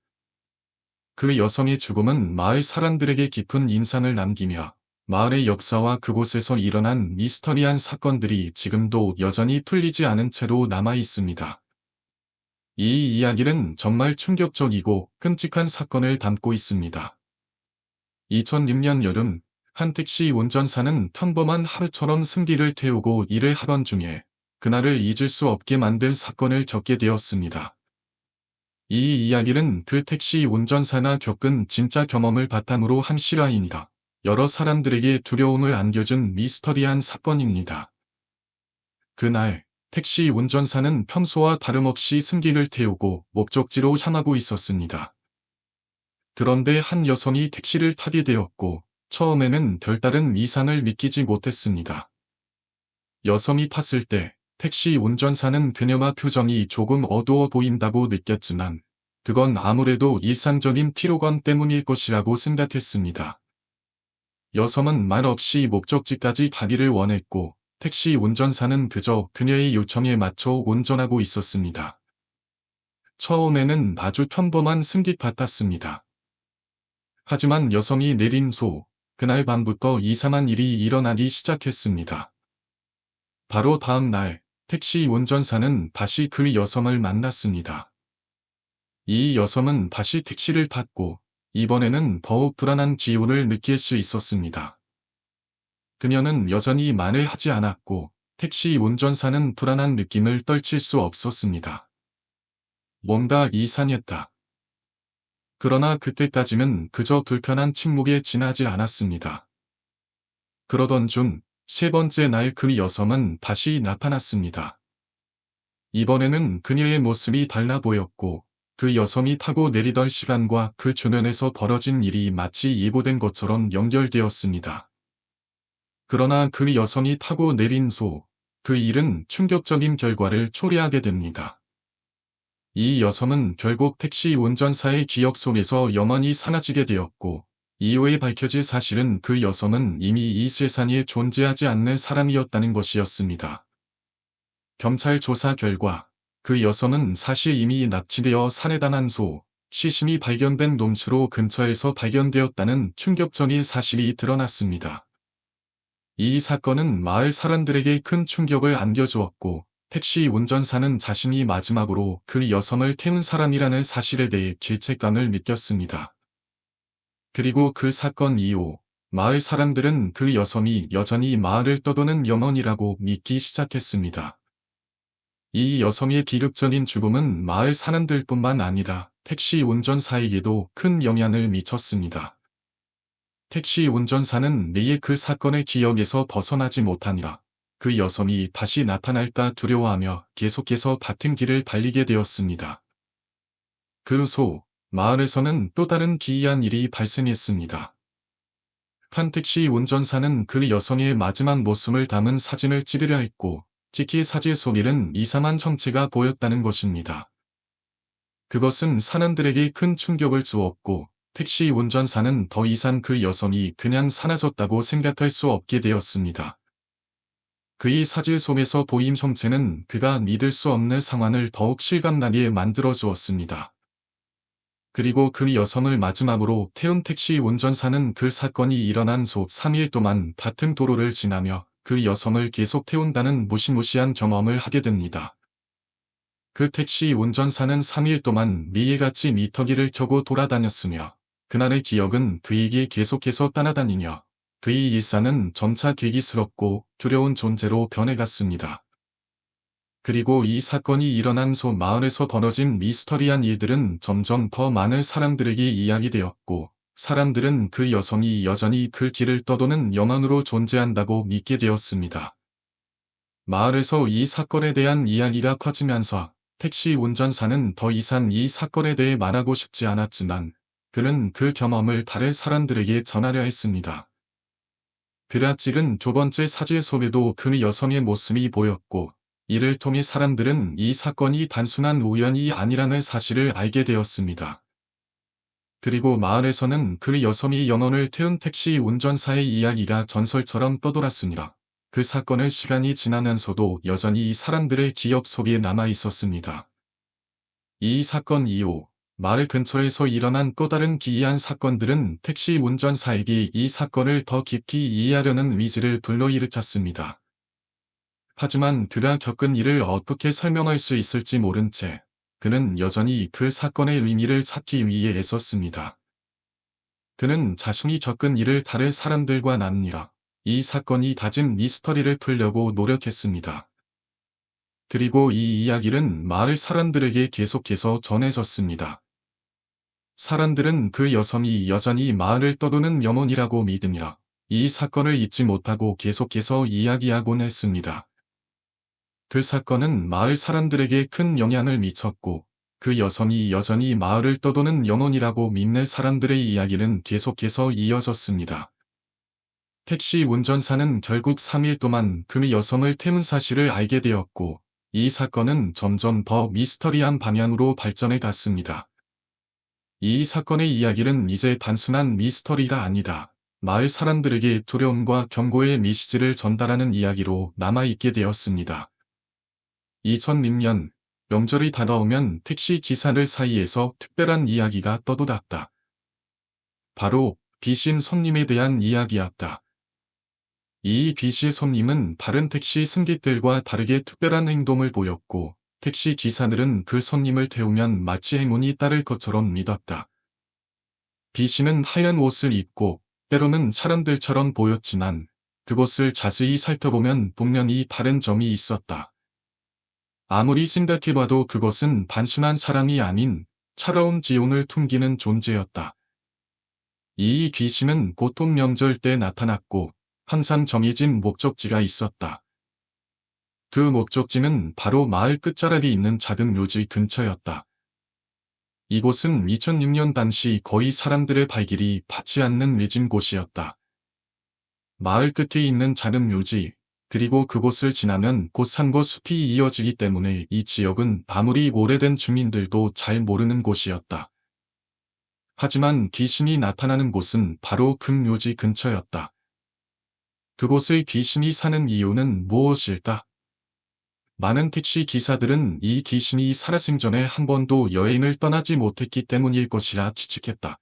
그 여성의 죽음은 마을 사람들에게 깊은 인상을 남기며 마을의 역사와 그곳에서 일어난 미스터리한 사건들이 지금도 여전히 풀리지 않은 채로 남아 있습니다. 이 이야기는 정말 충격적이고 끔찍한 사건을 담고 있습니다. 2006년 여름, 한 택시 운전사는 평범한 하루처럼 승기를 태우고 일을 하던 중에 그날을 잊을 수 없게 만든 사건을 겪게 되었습니다. 이 이야기는 그 택시 운전사가 겪은 진짜 경험을 바탕으로 한 실화입니다. 여러 사람들에게 두려움을 안겨준 미스터리한 사건입니다. 그날, 택시 운전사는 평소와 다름없이 승기를 태우고 목적지로 향하고 있었습니다. 그런데 한 여성이 택시를 타게 되었고, 처음에는 별다른 이상을 느끼지 못했습니다. 여성이 탔을 때 택시 운전사는 그녀와 표정이 조금 어두워 보인다고 느꼈지만, 그건 아무래도 일상적인 피로감 때문일 것이라고 생각했습니다. 여성은 말 없이 목적지까지 가기를 원했고, 택시 운전사는 그저 그녀의 요청에 맞춰 운전하고 있었습니다. 처음에는 아주 평범한 승객 같았습니다. 하지만 여성이 내린 그날 밤부터 이상한 일이 일어나기 시작했습니다. 바로 다음 날, 택시 운전사는 다시 그 여성을 만났습니다. 이 여성은 다시 택시를 탔고, 이번에는 더욱 불안한 기운을 느낄 수 있었습니다. 그녀는 여전히 말을 하지 않았고, 택시 운전사는 불안한 느낌을 떨칠 수 없었습니다. 뭔가 이상했다. 그러나 그때까지는 그저 불편한 침묵에 지나지 않았습니다. 그러던 중, 세 번째 날 그 여성은 다시 나타났습니다. 이번에는 그녀의 모습이 달라 보였고, 그 여성이 타고 내리던 시간과 그 주변에서 벌어진 일이 마치 예고된 것처럼 연결되었습니다. 그러나 그 여성이 타고 내린 그 일은 충격적인 결과를 초래하게 됩니다. 이 여성은 결국 택시 운전사의 기억 속에서 영원히 사라지게 되었고, 이후에 밝혀질 사실은 그 여성은 이미 이 세상에 존재하지 않는 사람이었다는 것이었습니다. 경찰 조사 결과, 그 여성은 사실 이미 납치되어 살해당한 시신이 발견된 농수로 근처에서 발견되었다는 충격적인 사실이 드러났습니다. 이 사건은 마을 사람들에게 큰 충격을 안겨주었고, 택시 운전사는 자신이 마지막으로 그 여성을 태운 사람이라는 사실에 대해 죄책감을 느꼈습니다. 그리고 그 사건 이후, 마을 사람들은 그 여성이 여전히 마을을 떠도는 영혼이라고 믿기 시작했습니다. 이 여성의 비극적인 죽음은 마을 사람들뿐만 아니라 택시 운전사에게도 큰 영향을 미쳤습니다. 택시 운전사는 매일 그 사건의 기억에서 벗어나지 못하니라 그 여성이 다시 나타날까 두려워하며 계속해서 같은 길을 달리게 되었습니다. 그 마을에서는 또 다른 기이한 일이 발생했습니다. 한 택시 운전사는 그 여성의 마지막 모습을 담은 사진을 찍으려 했고, 찍힌 사진 속에는 이상한 형체가 보였다는 것입니다. 그것은 사람들에게 큰 충격을 주었고, 택시 운전사는 더 이상 그 여성이 그냥 사라졌다고 생각할 수 없게 되었습니다. 그의 사진 속에서 보인 형체는 그가 믿을 수 없는 상황을 더욱 실감나게 만들어 주었습니다. 그리고 그 여성을 마지막으로 태운 택시 운전사는 그 사건이 일어난 3일 동안 같은 도로를 지나며 그 여성을 계속 태운다는 무시무시한 경험을 하게 됩니다. 그 택시 운전사는 3일 동안 매일같이 미터기를 켜고 돌아다녔으며 그날의 기억은 그에게 계속해서 따라다니며 그의 일상은 점차 괴기스럽고 두려운 존재로 변해갔습니다. 그리고 이 사건이 일어난 마을에서 벌어진 미스터리한 일들은 점점 더 많은 사람들에게 이야기되었고, 사람들은 그 여성이 여전히 그 길을 떠도는 영혼으로 존재한다고 믿게 되었습니다. 마을에서 이 사건에 대한 이야기가 커지면서 택시 운전사는 더 이상 이 사건에 대해 말하고 싶지 않았지만 그는 그 경험을 다른 사람들에게 전하려 했습니다. 그가 찍은 두 번째 사진 속에도 그 여성의 모습이 보였고 이를 통해 사람들은 이 사건이 단순한 우연이 아니라는 사실을 알게 되었습니다. 그리고 마을에서는 그 여성이 영혼을 태운 택시 운전사의 이야기가 전설처럼 떠돌았습니다. 그 사건의 시간이 지나면서도 여전히 사람들의 기억 속에 남아 있었습니다. 이 사건 이후 마을 근처에서 일어난 또 다른 기이한 사건들은 택시 운전사에게 이 사건을 더 깊이 이해하려는 의지를 불러일으켰습니다. 하지만 그가 겪은 일을 어떻게 설명할 수 있을지 모른 채 그는 여전히 그 사건의 의미를 찾기 위해 애썼습니다. 그는 자신이 겪은 일을 다른 사람들과 나누니라 이 사건이 다진 미스터리를 풀려고 노력했습니다. 그리고 이 이야기는 마을 사람들에게 계속해서 전해졌습니다. 사람들은 그 여성이 여전히 마을을 떠도는 영혼이라고 믿으며 이 사건을 잊지 못하고 계속해서 이야기하곤 했습니다. 그 사건은 마을 사람들에게 큰 영향을 미쳤고 그 여성이 여전히 마을을 떠도는 영혼이라고 믿는 사람들의 이야기는 계속해서 이어졌습니다. 택시 운전사는 결국 3일 동안 그 여성을 태운 사실을 알게 되었고 이 사건은 점점 더 미스터리한 방향으로 발전해 갔습니다. 이 사건의 이야기는 이제 단순한 미스터리가 아니다. 마을 사람들에게 두려움과 경고의 메시지를 전달하는 이야기로 남아있게 되었습니다. 2006년 명절이 다가오면 택시 기사들 사이에서 특별한 이야기가 떠돌았다. 바로 귀신 손님에 대한 이야기였다. 이 귀신 손님은 다른 택시 승객들과 다르게 특별한 행동을 보였고 택시 기사들은 그 손님을 태우면 마치 행운이 따를 것처럼 믿었다. 귀신은 하얀 옷을 입고 때로는 사람들처럼 보였지만 그것을 자세히 살펴보면 분명히 다른 점이 있었다. 아무리 생각해봐도 그것은 단순한 사람이 아닌 차가운 지옥을 숨기는 존재였다. 이 귀신은 보통 명절 때 나타났고 항상 정해진 목적지가 있었다. 그 목적지는 바로 마을 끝자락에 있는 작은 묘지 근처였다. 이곳은 2006년 당시 거의 사람들의 발길이 닿지 않는 외진 곳이었다. 마을 끝에 있는 작은 묘지, 그리고 그곳을 지나면 곧 산과 숲이 이어지기 때문에 이 지역은 아무리 오래된 주민들도 잘 모르는 곳이었다. 하지만 귀신이 나타나는 곳은 바로 그 묘지 근처였다. 그곳의 귀신이 사는 이유는 무엇일까? 많은 택시 기사들은 이 귀신이 살아생전에 한 번도 여행을 떠나지 못했기 때문일 것이라 추측했다.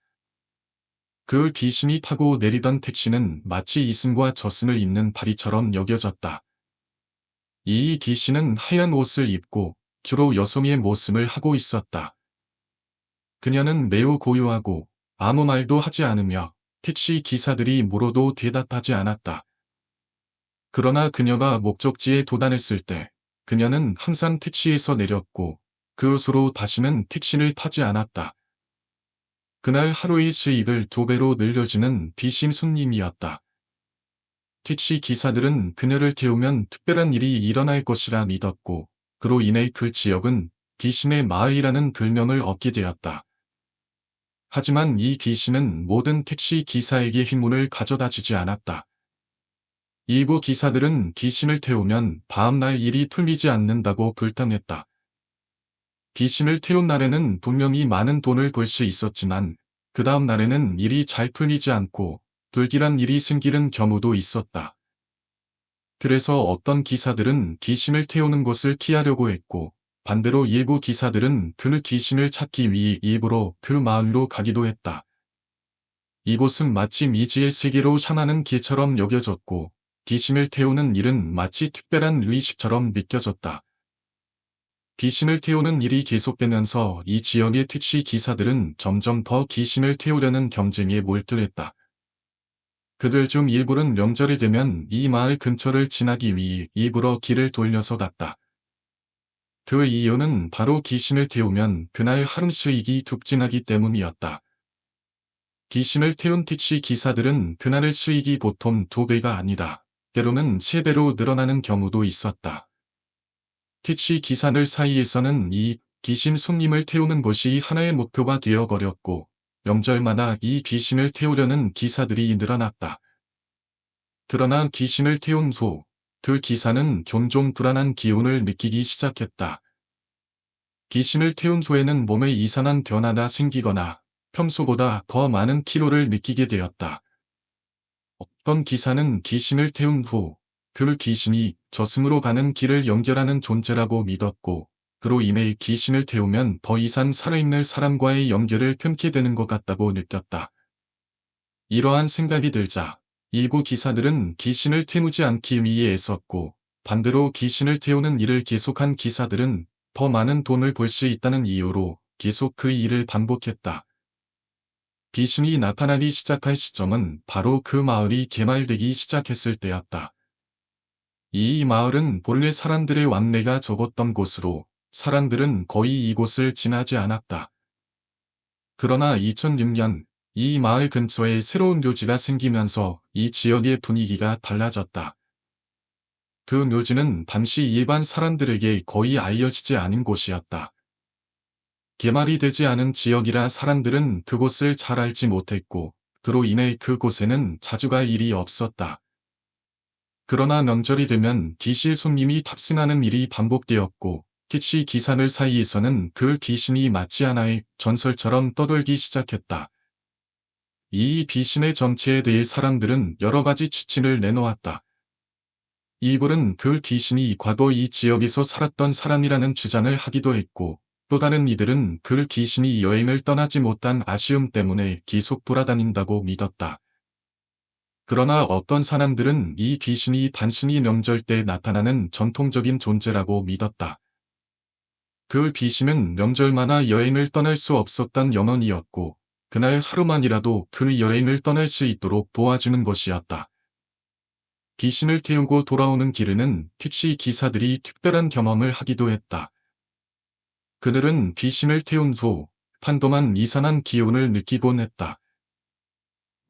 그 귀신이 타고 내리던 택시는 마치 이승과 저승을 잇는 바위처럼 여겨졌다. 이 귀신은 하얀 옷을 입고 주로 여성의 모습을 하고 있었다. 그녀는 매우 고요하고 아무 말도 하지 않으며 택시 기사들이 물어도 대답하지 않았다. 그러나 그녀가 목적지에 도달했을 때 그녀는 항상 택시에서 내렸고 그곳으로 다시는 택시를 타지 않았다. 그날 하루의 수익을 2배로 늘려주는 비심 손님이었다. 택시 기사들은 그녀를 태우면 특별한 일이 일어날 것이라 믿었고 그로 인해 그 지역은 귀신의 마을이라는 별명을 얻게 되었다. 하지만 이 귀신은 모든 택시 기사에게 힘을 가져다 주지 않았다. 일부 기사들은 귀신을 태우면 다음날 일이 풀리지 않는다고 불평했다. 귀신을 태운 날에는 분명히 많은 돈을 벌 수 있었지만 그 다음 날에는 일이 잘 풀리지 않고 불길한 일이 생기는 경우도 있었다. 그래서 어떤 기사들은 귀신을 태우는 것을 피하려고 했고 반대로 일부 기사들은 그 귀신을 찾기 위해 일부러 그 마을로 가기도 했다. 이곳은 마치 미지의 세계로 향하는 길처럼 여겨졌고 귀신을 태우는 일은 마치 특별한 의식처럼 느껴졌다. 귀신을 태우는 일이 계속되면서 이 지역의 택시 기사들은 점점 더 귀신을 태우려는 경쟁에 몰두했다. 그들 중 일부는 명절이 되면 이 마을 근처를 지나기 위해 일부러 길을 돌려서 갔다. 그 이유는 바로 귀신을 태우면 그날 하루 수익이 뚝진하기 때문이었다. 귀신을 태운 택시 기사들은 그날의 수익이 보통 2배가 아니다. 때로는 3배로 늘어나는 경우도 있었다. 택시 기사들 사이에서는 이 귀신 손님을 태우는 것이 하나의 목표가 되어버렸고, 명절마다 이 귀신을 태우려는 기사들이 늘어났다. 그러나 귀신을 태운 후, 그 기사는 종종 불안한 기운을 느끼기 시작했다. 귀신을 태운 후에는 몸에 이상한 변화가 생기거나 평소보다 더 많은 피로를 느끼게 되었다. 어떤 기사는 귀신을 태운 후, 그 귀신이 저승으로 가는 길을 연결하는 존재라고 믿었고, 그로 인해 귀신을 태우면 더 이상 살아있는 사람과의 연결을 끊게 되는 것 같다고 느꼈다. 이러한 생각이 들자, 일부 기사들은 귀신을 태우지 않기 위해 애썼고, 반대로 귀신을 태우는 일을 계속한 기사들은 더 많은 돈을 벌 수 있다는 이유로 계속 그 일을 반복했다. 귀신이 나타나기 시작할 시점은 바로 그 마을이 개발되기 시작했을 때였다. 이 마을은 본래 사람들의 왕래가 적었던 곳으로 사람들은 거의 이곳을 지나지 않았다. 그러나 2006년 이 마을 근처에 새로운 묘지가 생기면서 이 지역의 분위기가 달라졌다. 그 묘지는 당시 일반 사람들에게 거의 알려지지 않은 곳이었다. 개발이 되지 않은 지역이라 사람들은 그곳을 잘 알지 못했고, 그로 인해 그곳에는 자주 갈 일이 없었다. 그러나 명절이 되면 귀신 손님이 탑승하는 일이 반복되었고, 택시 기사들 사이에서는 그 귀신이 마치 하나의 전설처럼 떠돌기 시작했다. 이 귀신의 정체에 대해 사람들은 여러 가지 추측을 내놓았다. 이들은 그 귀신이 과거 이 지역에서 살았던 사람이라는 주장을 하기도 했고, 또 다른 이들은 그 귀신이 여행을 떠나지 못한 아쉬움 때문에 계속 돌아다닌다고 믿었다. 그러나 어떤 사람들은 이 귀신이 단순히 명절 때 나타나는 전통적인 존재라고 믿었다. 그 귀신은 명절마다 여행을 떠날 수 없었던 영혼이었고, 그날 하루만이라도 그 여행을 떠날 수 있도록 도와주는 것이었다. 귀신을 태우고 돌아오는 길에는 택시 기사들이 특별한 경험을 하기도 했다. 그들은 귀신을 태운 후 한동안 이상한 기운을 느끼곤 했다.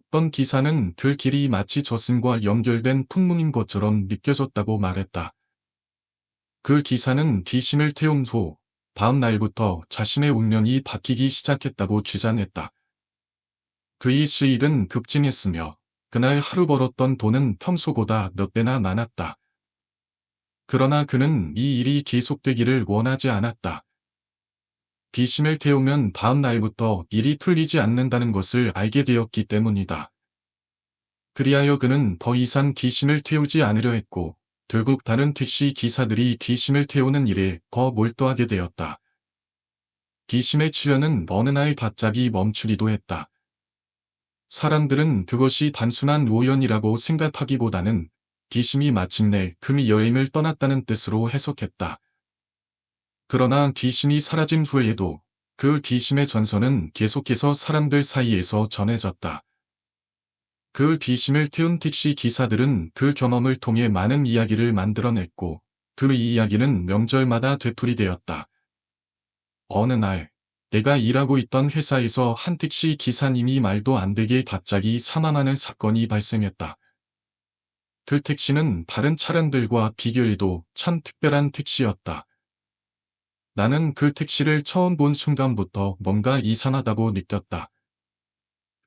어떤 기사는 그 길이 마치 저승과 연결된 풍문인 것처럼 느껴졌다고 말했다. 그 기사는 귀신을 태운 후 다음 날부터 자신의 운명이 바뀌기 시작했다고 주장했다. 그의 수익은 급증했으며 그날 하루 벌었던 돈은 평소보다 몇 배나 많았다. 그러나 그는 이 일이 계속되기를 원하지 않았다. 귀신을 태우면 다음 날부터 일이 풀리지 않는다는 것을 알게 되었기 때문이다. 그리하여 그는 더 이상 귀신을 태우지 않으려 했고, 결국 다른 택시 기사들이 귀신을 태우는 일에 더 몰두하게 되었다. 귀신의 출현은 어느 날 갑자기 멈추기도 했다. 사람들은 그것이 단순한 우연이라고 생각하기보다는 귀신이 마침내 그 여행을 떠났다는 뜻으로 해석했다. 그러나 귀신이 사라진 후에도 그 귀신의 전설은 계속해서 사람들 사이에서 전해졌다. 그 귀신을 태운 택시 기사들은 그 경험을 통해 많은 이야기를 만들어냈고, 그 이야기는 명절마다 되풀이되었다. 어느 날, 내가 일하고 있던 회사에서 한 택시 기사님이 말도 안 되게 갑자기 사망하는 사건이 발생했다. 그 택시는 다른 차량들과 비교해도 참 특별한 택시였다. 나는 그 택시를 처음 본 순간부터 뭔가 이상하다고 느꼈다.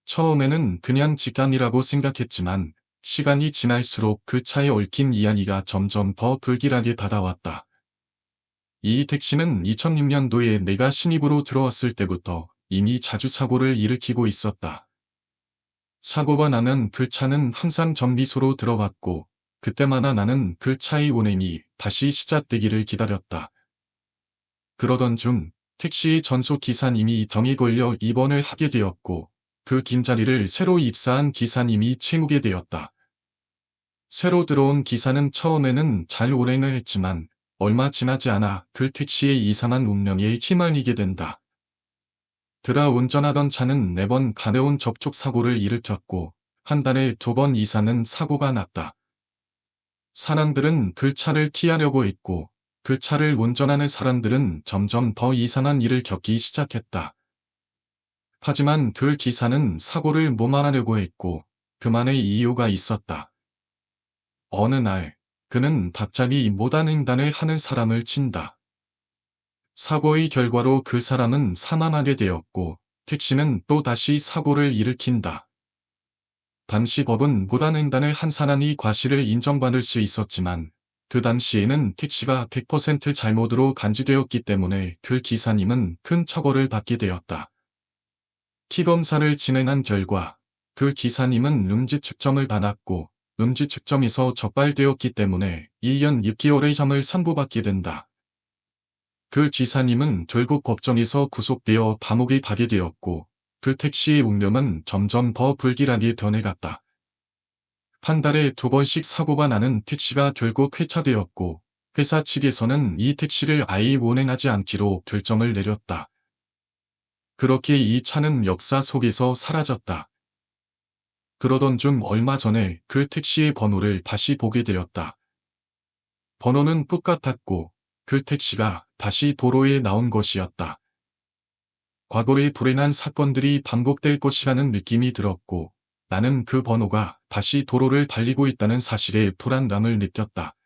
처음에는 그냥 직감이라고 생각했지만 시간이 지날수록 그 차에 얽힌 이야기가 점점 더 불길하게 다가왔다. 이 택시는 2006년도에 내가 신입으로 들어왔을 때부터 이미 자주 사고를 일으키고 있었다. 사고가 나면 그 차는 항상 정비소로 들어갔고, 그때마다 나는 그 차의 운행이 다시 시작되기를 기다렸다. 그러던 중 택시의 전속 기사님이 병에 걸려 입원을 하게 되었고, 그 긴 자리를 새로 입사한 기사님이 채우게 되었다. 새로 들어온 기사는 처음에는 잘 운행을 했지만 얼마 지나지 않아 그 택시의 이상한 운명에 휘말리게 된다. 그가 운전하던 차는 4번 가벼운 접촉 사고를 일으켰고, 한 달에 2번 이상은 사고가 났다. 사람들은 그 차를 피하려고 했고, 그 차를 운전하는 사람들은 점점 더 이상한 일을 겪기 시작했다. 하지만 그 기사는 사고를 무마하려고 했고 그만의 이유가 있었다. 어느 날 그는 갑자기 못한 횡단을 하는 사람을 친다. 사고의 결과로 그 사람은 사망하게 되었고 택시는 또 다시 사고를 일으킨다. 당시 법은 못한 횡단을 한 사람이 과실을 인정받을 수 있었지만 그 당시에는 택시가 100% 잘못으로 간주되었기 때문에 그 기사님은 큰 처벌을 받게 되었다. 피검사를 진행한 결과 그 기사님은 음주 측정을 받았고 음주 측정에서 적발되었기 때문에 1년 6개월의 형을 선고받게 된다. 그 기사님은 결국 법정에서 구속되어 감옥에 가게 되었고 그 택시의 운명은 점점 더 불길하게 변해갔다. 한 달에 2번씩 사고가 나는 택시가 결국 폐차되었고 회사 측에서는 이 택시를 아예 운행하지 않기로 결정을 내렸다. 그렇게 이 차는 역사 속에서 사라졌다. 그러던 중 얼마 전에 그 택시의 번호를 다시 보게 되었다. 번호는 똑같았고 그 택시가 다시 도로에 나온 것이었다. 과거의 불행한 사건들이 반복될 것이라는 느낌이 들었고 나는 그 번호가 다시 도로를 달리고 있다는 사실에 불안감을 느꼈다.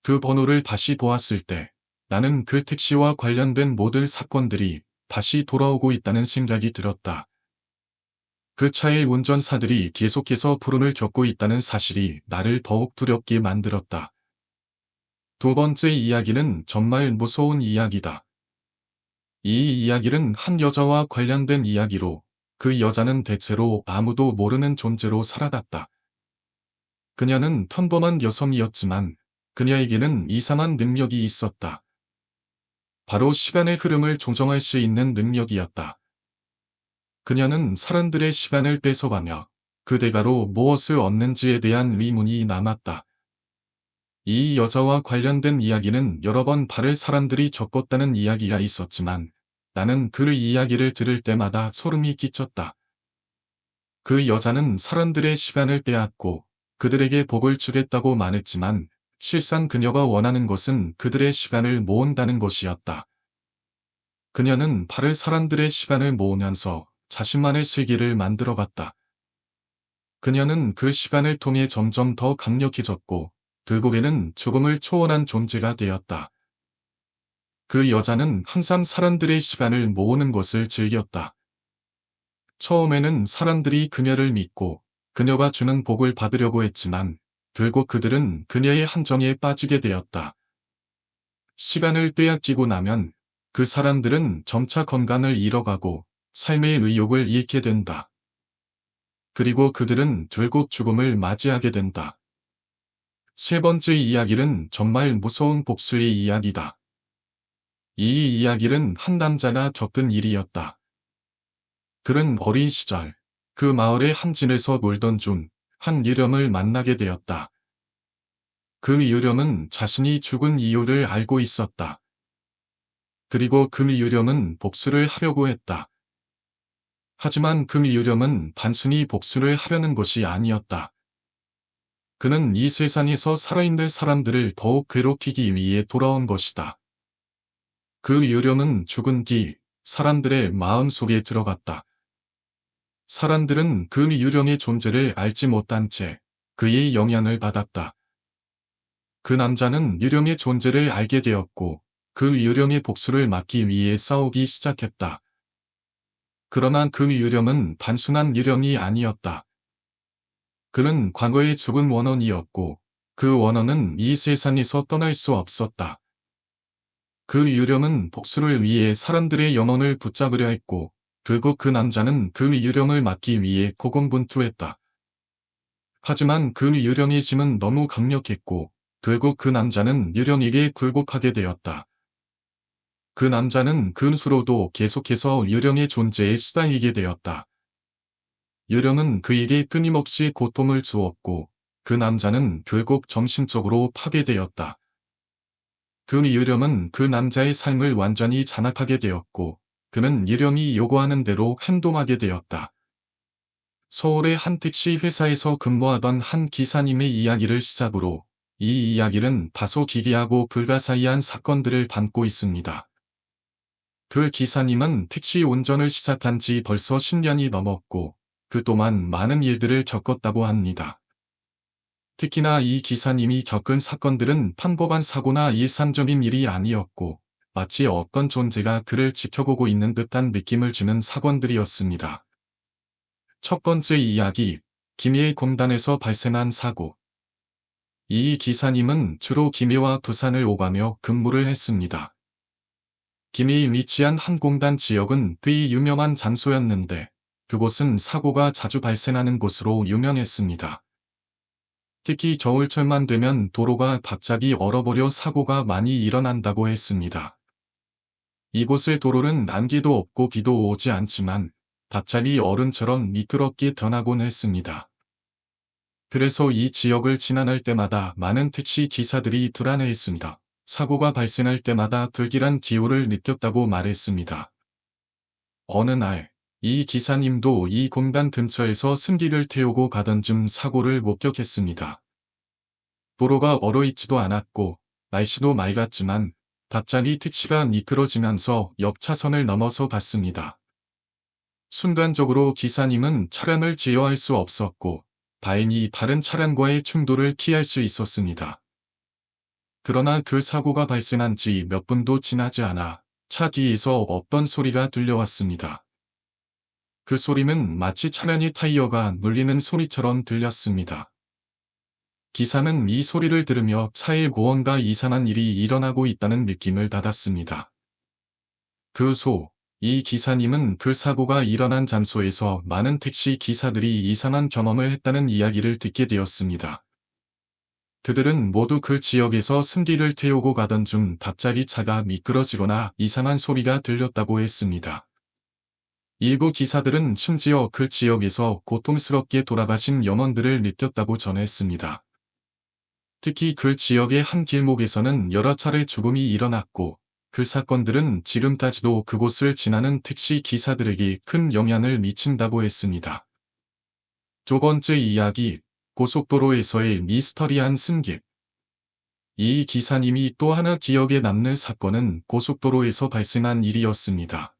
그 번호를 다시 보았을 때 나는 그 택시와 관련된 모든 사건들이 다시 돌아오고 있다는 생각이 들었다. 그 차의 운전사들이 계속해서 불운을 겪고 있다는 사실이 나를 더욱 두렵게 만들었다. 두 번째 이야기는 정말 무서운 이야기다. 이 이야기는 한 여자와 관련된 이야기로 그 여자는 대체로 아무도 모르는 존재로 살아갔다. 그녀는 평범한 여성이었지만 그녀에게는 이상한 능력이 있었다. 바로 시간의 흐름을 조정할 수 있는 능력이었다. 그녀는 사람들의 시간을 뺏어가며 그 대가로 무엇을 얻는지에 대한 의문이 남았다. 이 여자와 관련된 이야기는 여러 번 다른 사람들이 적었다는 이야기가 있었지만 나는 그 이야기를 들을 때마다 소름이 끼쳤다. 그 여자는 사람들의 시간을 빼앗고 그들에게 복을 주겠다고 말했지만 실상 그녀가 원하는 것은 그들의 시간을 모은다는 것이었다. 그녀는 다른 사람들의 시간을 모으면서 자신만의 세계를 만들어갔다. 그녀는 그 시간을 통해 점점 더 강력해졌고 결국에는 죽음을 초월한 존재가 되었다. 그 여자는 항상 사람들의 시간을 모으는 것을 즐겼다. 처음에는 사람들이 그녀를 믿고 그녀가 주는 복을 받으려고 했지만 결국 그들은 그녀의 함정에 빠지게 되었다. 시간을 빼앗기고 나면 그 사람들은 점차 건강을 잃어가고 삶의 의욕을 잃게 된다. 그리고 그들은 결국 죽음을 맞이하게 된다. 세 번째 이야기는 정말 무서운 복수의 이야기다. 이 이야기는 한 남자가 겪은 일이었다. 그는 어린 시절 그 마을의 한 진에서 놀던 중 한 유령을 만나게 되었다. 그 유령은 자신이 죽은 이유를 알고 있었다. 그리고 그 유령은 복수를 하려고 했다. 하지만 그 유령은 단순히 복수를 하려는 것이 아니었다. 그는 이 세상에서 살아있는 사람들을 더욱 괴롭히기 위해 돌아온 것이다. 그 유령은 죽은 뒤 사람들의 마음 속에 들어갔다. 사람들은 그 유령의 존재를 알지 못한 채 그의 영향을 받았다. 그 남자는 유령의 존재를 알게 되었고 그 유령의 복수를 막기 위해 싸우기 시작했다. 그러나 그 유령은 단순한 유령이 아니었다. 그는 과거의 죽은 원혼이었고 그 원혼은 이 세상에서 떠날 수 없었다. 그 유령은 복수를 위해 사람들의 영혼을 붙잡으려 했고 결국 그 남자는 그 유령을 막기 위해 고군분투했다. 하지만 그 유령의 힘은 너무 강력했고 결국 그 남자는 유령에게 굴복하게 되었다. 그 남자는 그 후로도 계속해서 유령의 존재에 시달리게 되었다. 유령은 그에게 끊임없이 고통을 주었고 그 남자는 결국 정신적으로 파괴되었다. 그 유령은 그 남자의 삶을 완전히 장악하게 되었고 그는 유령이 요구하는 대로 행동하게 되었다. 서울의 한 택시 회사에서 근무하던 한 기사님의 이야기를 시작으로 이 이야기는 다소 기괴하고 불가사의한 사건들을 담고 있습니다. 그 기사님은 택시 운전을 시작한 지 벌써 10년이 넘었고 그동안 많은 일들을 겪었다고 합니다. 특히나 이 기사님이 겪은 사건들은 평범한 사고나 일상적인 일이 아니었고 마치 어떤 존재가 그를 지켜보고 있는 듯한 느낌을 주는 사건들이었습니다. 첫 번째 이야기, 김해의 공단에서 발생한 사고. 이 기사님은 주로 김해와 부산을 오가며 근무를 했습니다. 김해에 위치한 한 공단 지역은 꽤 유명한 장소였는데 그곳은 사고가 자주 발생하는 곳으로 유명했습니다. 특히 겨울철만 되면 도로가 갑자기 얼어버려 사고가 많이 일어난다고 했습니다. 이곳의 도로는 안개도 없고 비도 오지 않지만 갑자기 얼음처럼 미끄럽게 변하곤 했습니다. 그래서 이 지역을 지나갈 때마다 많은 택시 기사들이 불안해했습니다. 사고가 발생할 때마다 불길한 기후를 느꼈다고 말했습니다. 어느 날, 이 기사님도 이 공단 근처에서 승기를 태우고 가던 중 사고를 목격했습니다. 도로가 얼어있지도 않았고 날씨도 맑았지만 갑자기 택시가 미끄러지면서 옆 차선을 넘어서 갔습니다. 순간적으로 기사님은 차량을 제어할 수 없었고 다행히 다른 차량과의 충돌을 피할 수 있었습니다. 그러나 그 사고가 발생한 지 몇 분도 지나지 않아 차 뒤에서 어떤 소리가 들려왔습니다. 그 소리는 마치 차량의 타이어가 눌리는 소리처럼 들렸습니다. 기사는 이 소리를 들으며 차에 무언가 이상한 일이 일어나고 있다는 느낌을 받았습니다. 이 기사님은 그 사고가 일어난 장소에서 많은 택시 기사들이 이상한 경험을 했다는 이야기를 듣게 되었습니다. 그들은 모두 그 지역에서 승기를 태우고 가던 중 갑자기 차가 미끄러지거나 이상한 소리가 들렸다고 했습니다. 일부 기사들은 심지어 그 지역에서 고통스럽게 돌아가신 영혼들을 느꼈다고 전했습니다. 특히 그 지역의 한 길목에서는 여러 차례 죽음이 일어났고 그 사건들은 지금까지도 그곳을 지나는 택시 기사들에게 큰 영향을 미친다고 했습니다. 두 번째 이야기, 고속도로에서의 미스터리한 승객. 이 기사님이 또 하나 기억에 남는 사건은 고속도로에서 발생한 일이었습니다.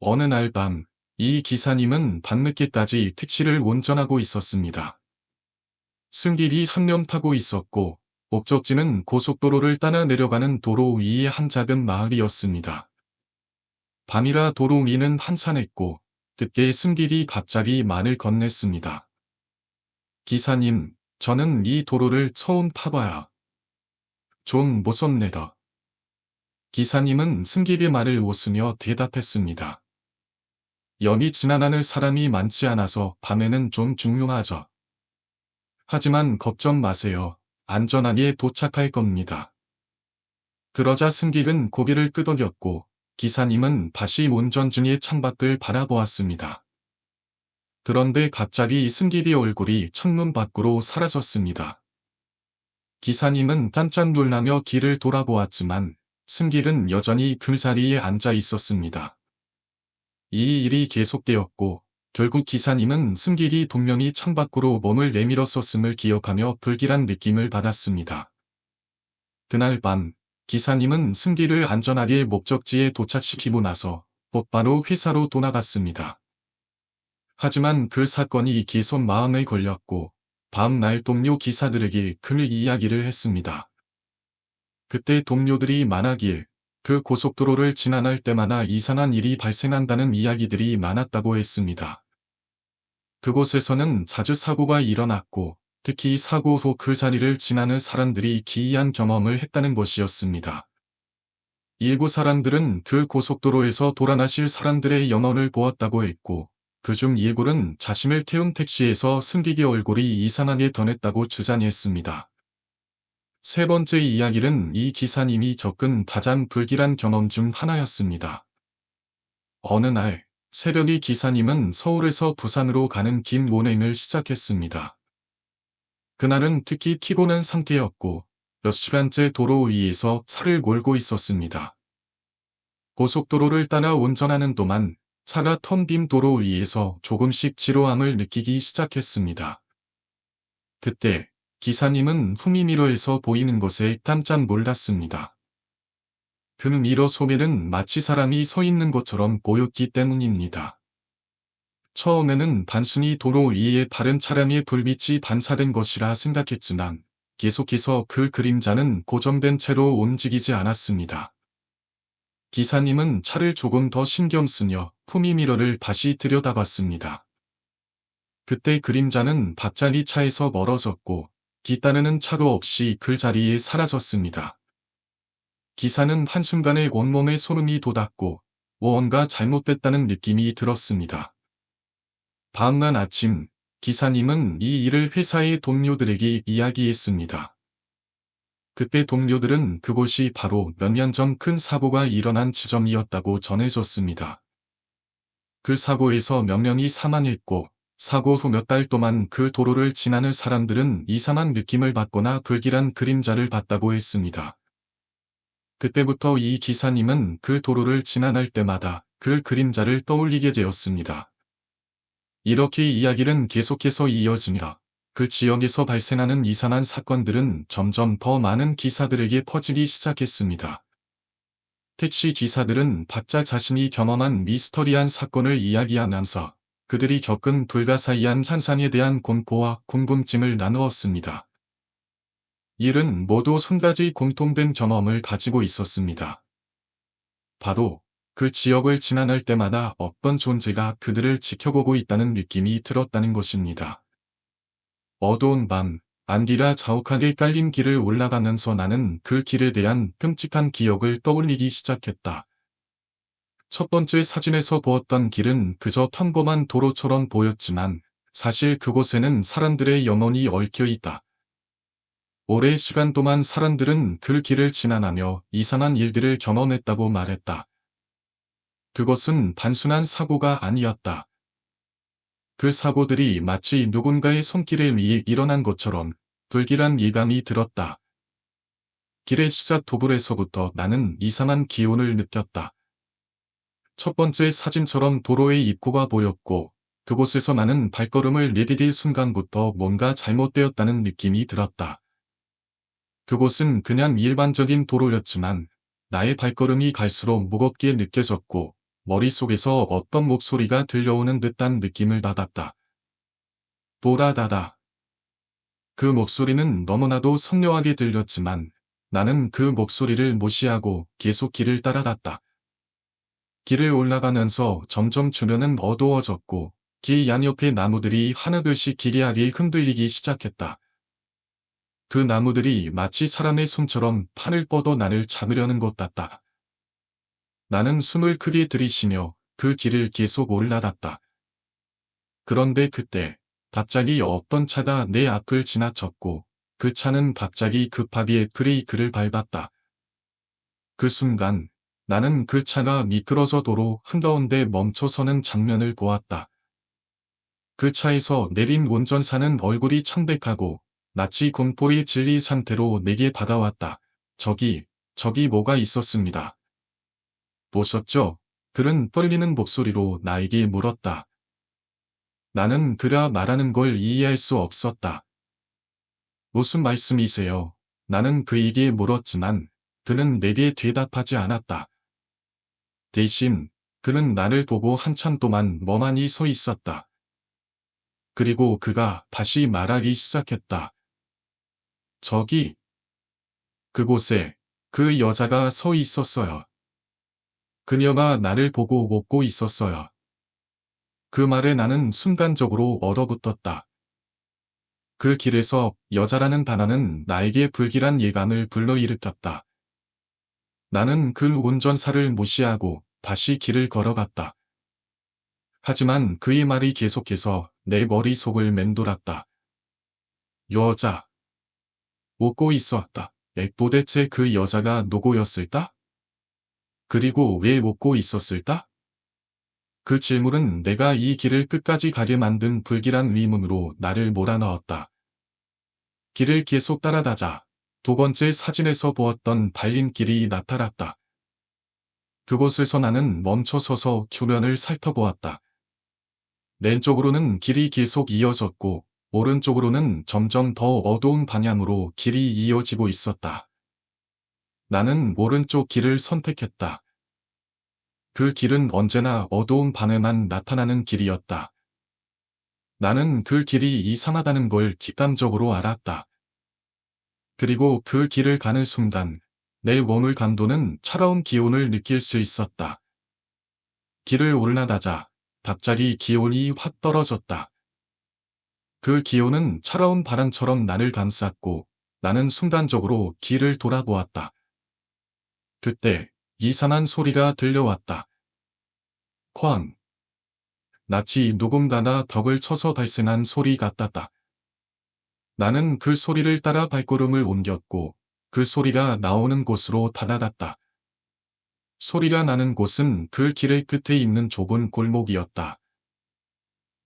어느 날 밤, 이 기사님은 밤늦게까지 택시를 운전하고 있었습니다. 승객이 3명 타고 있었고 목적지는 고속도로를 따라 내려가는 도로 위의 한 작은 마을이었습니다. 밤이라 도로 위는 한산했고 그때 승객이 갑자기 말을 건넸습니다. 기사님, 저는 이 도로를 처음 타봐야 좀 무섭네다. 기사님은 승객의 말을 웃으며 대답했습니다. 여기 지나가는 사람이 많지 않아서 밤에는 좀 중요하죠. 하지만 걱정 마세요. 안전하게 도착할 겁니다. 그러자 승객은 고개를 끄덕였고 기사님은 다시 운전 중의 창밖을 바라보았습니다. 그런데 갑자기 승객의 얼굴이 창문 밖으로 사라졌습니다. 기사님은 깜짝 놀라며 길을 돌아보았지만 승객은 여전히 그 자리에 앉아 있었습니다. 이 일이 계속되었고 결국 기사님은 승객이 분명히 창밖으로 몸을 내밀었었음을 기억하며 불길한 느낌을 받았습니다. 그날 밤 기사님은 승객을 안전하게 목적지에 도착시키고 나서 곧바로 회사로 돌아갔습니다. 하지만 그 사건이 계속 마음에 걸렸고 다음날 동료 기사들에게 그 이야기를 했습니다. 그때 동료들이 말하길 그 고속도로를 지나갈 때마다 이상한 일이 발생한다는 이야기들이 많았다고 했습니다. 그곳에서는 자주 사고가 일어났고 특히 사고 후 그 자리를 지나는 사람들이 기이한 경험을 했다는 것이었습니다. 일부 사람들은 그 고속도로에서 돌아가실 사람들의 영혼을 보았다고 했고 그중 일부는 자신을 태운 택시에서 승객의 얼굴이 이상하게 변했다고 주장했습니다. 세 번째 이야기는 이 기사님이 겪은 가장 불길한 경험 중 하나였습니다. 어느 날 새벽에 기사님은 서울에서 부산으로 가는 긴 운행을 시작했습니다. 그날은 특히 피곤한 상태였고 몇 시간째 도로 위에서 차를 몰고 있었습니다. 고속도로를 따라 운전하는 동안 차가 텅 빈 도로 위에서 조금씩 지루함을 느끼기 시작했습니다. 그때 기사님은 후미미러에서 보이는 것에 깜짝 놀랐습니다. 그 미러 속에는 마치 사람이 서 있는 것처럼 보였기 때문입니다. 처음에는 단순히 도로 위에 다른 차량의 불빛이 반사된 것이라 생각했지만 계속해서 그 그림자는 고정된 채로 움직이지 않았습니다. 기사님은 차를 조금 더 신경 쓰며 품위 미러를 다시 들여다봤습니다. 그때 그림자는 갑자기 차에서 멀어졌고 뒤따르는 차도 없이 그 자리에 사라졌습니다. 기사는 한순간에 온몸에 소름이 돋았고 무언가 잘못됐다는 느낌이 들었습니다. 다음날 아침, 기사님은 이 일을 회사의 동료들에게 이야기했습니다. 그때 동료들은 그곳이 바로 몇 년 전 큰 사고가 일어난 지점이었다고 전해졌습니다. 그 사고에서 몇 명이 사망했고, 사고 후 몇 달 동안 그 도로를 지나는 사람들은 이상한 느낌을 받거나 불길한 그림자를 봤다고 했습니다. 그때부터 이 기사님은 그 도로를 지나갈 때마다 그 그림자를 떠올리게 되었습니다. 이렇게 이야기는 계속해서 이어지며 그 지역에서 발생하는 이상한 사건들은 점점 더 많은 기사들에게 퍼지기 시작했습니다. 택시 기사들은 각자 자신이 경험한 미스터리한 사건을 이야기하면서 그들이 겪은 불가사의한 현상에 대한 공포와 궁금증을 나누었습니다. 일은 모두 한 가지 공통된 경험을 가지고 있었습니다. 바로 그 지역을 지나갈 때마다 어떤 존재가 그들을 지켜보고 있다는 느낌이 들었다는 것입니다. 어두운 밤, 안개가 자욱하게 깔린 길을 올라가면서 나는 그 길에 대한 끔찍한 기억을 떠올리기 시작했다. 첫 번째 사진에서 보았던 길은 그저 평범한 도로처럼 보였지만 사실 그곳에는 사람들의 영혼이 얽혀 있다. 오랜 시간 동안 사람들은 그 길을 지나가며 이상한 일들을 경험했다고 말했다. 그것은 단순한 사고가 아니었다. 그 사고들이 마치 누군가의 손길에 의해 일어난 것처럼 불길한 예감이 들었다. 길의 시작 도굴에서부터 나는 이상한 기운을 느꼈다. 첫 번째 사진처럼 도로의 입구가 보였고 그곳에서 나는 발걸음을 내디딜 순간부터 뭔가 잘못되었다는 느낌이 들었다. 그곳은 그냥 일반적인 도로였지만 나의 발걸음이 갈수록 무겁게 느껴졌고 머릿속에서 어떤 목소리가 들려오는 듯한 느낌을 받았다. 도라다다. 그 목소리는 너무나도 선명하게 들렸지만 나는 그 목소리를 무시하고 계속 길을 따라갔다. 길을 올라가면서 점점 주변은 어두워졌고 길 양옆의 나무들이 하나둘씩 기괴하게 흔들리기 시작했다. 그 나무들이 마치 사람의 손처럼 판을 뻗어 나를 잡으려는 것 같다. 나는 숨을 크게 들이쉬며 그 길을 계속 올라갔다. 그런데 그때 갑자기 어떤 차가 내 앞을 지나쳤고 그 차는 갑자기 급하게 브레이크를 밟았다. 그 순간 나는 그 차가 미끄러져 도로 한가운데 멈춰서는 장면을 보았다. 그 차에서 내린 운전사는 얼굴이 창백하고 마치 공포에 질린 상태로 내게 다가왔다. 저기 뭐가 있었습니다. 보셨죠? 그는 떨리는 목소리로 나에게 물었다. 나는 그가 말하는 걸 이해할 수 없었다. 무슨 말씀이세요? 나는 그에게 물었지만 그는 내게 대답하지 않았다. 대신 그는 나를 보고 한참 동안 멍하니 서 있었다. 그리고 그가 다시 말하기 시작했다. 저기, 그곳에 그 여자가 서 있었어요. 그녀가 나를 보고 웃고 있었어요. 그 말에 나는 순간적으로 얼어붙었다. 그 길에서 여자라는 단어는 나에게 불길한 예감을 불러일으켰다. 나는 그 운전사를 무시하고 다시 길을 걸어갔다. 하지만 그의 말이 계속해서 내 머릿속을 맴돌았다. 여자. 웃고 있었다. 도대체 그 여자가 누구였을까? 그리고 왜 웃고 있었을까? 그 질문은 내가 이 길을 끝까지 가게 만든 불길한 의문으로 나를 몰아넣었다. 길을 계속 따라가자 두 번째 사진에서 보았던 발림길이 나타났다. 그곳에서 나는 멈춰서서 주변을 살펴보았다. 왼쪽으로는 길이 계속 이어졌고 오른쪽으로는 점점 더 어두운 방향으로 길이 이어지고 있었다. 나는 오른쪽 길을 선택했다. 그 길은 언제나 어두운 밤에만 나타나는 길이었다. 나는 그 길이 이상하다는 걸 직감적으로 알았다. 그리고 그 길을 가는 순간 내 몸을 감도는 차가운 기온을 느낄 수 있었다. 길을 올라가자 갑자기 기온이 확 떨어졌다. 그 기온은 차가운 바람처럼 나를 감쌌고 나는 순간적으로 길을 돌아보았다. 그때 이상한 소리가 들려왔다. 쾅. 마치 누군가가 벽을 쳐서 발생한 소리 같았다. 나는 그 소리를 따라 발걸음을 옮겼고 그 소리가 나오는 곳으로 다가갔다. 소리가 나는 곳은 그 길의 끝에 있는 좁은 골목이었다.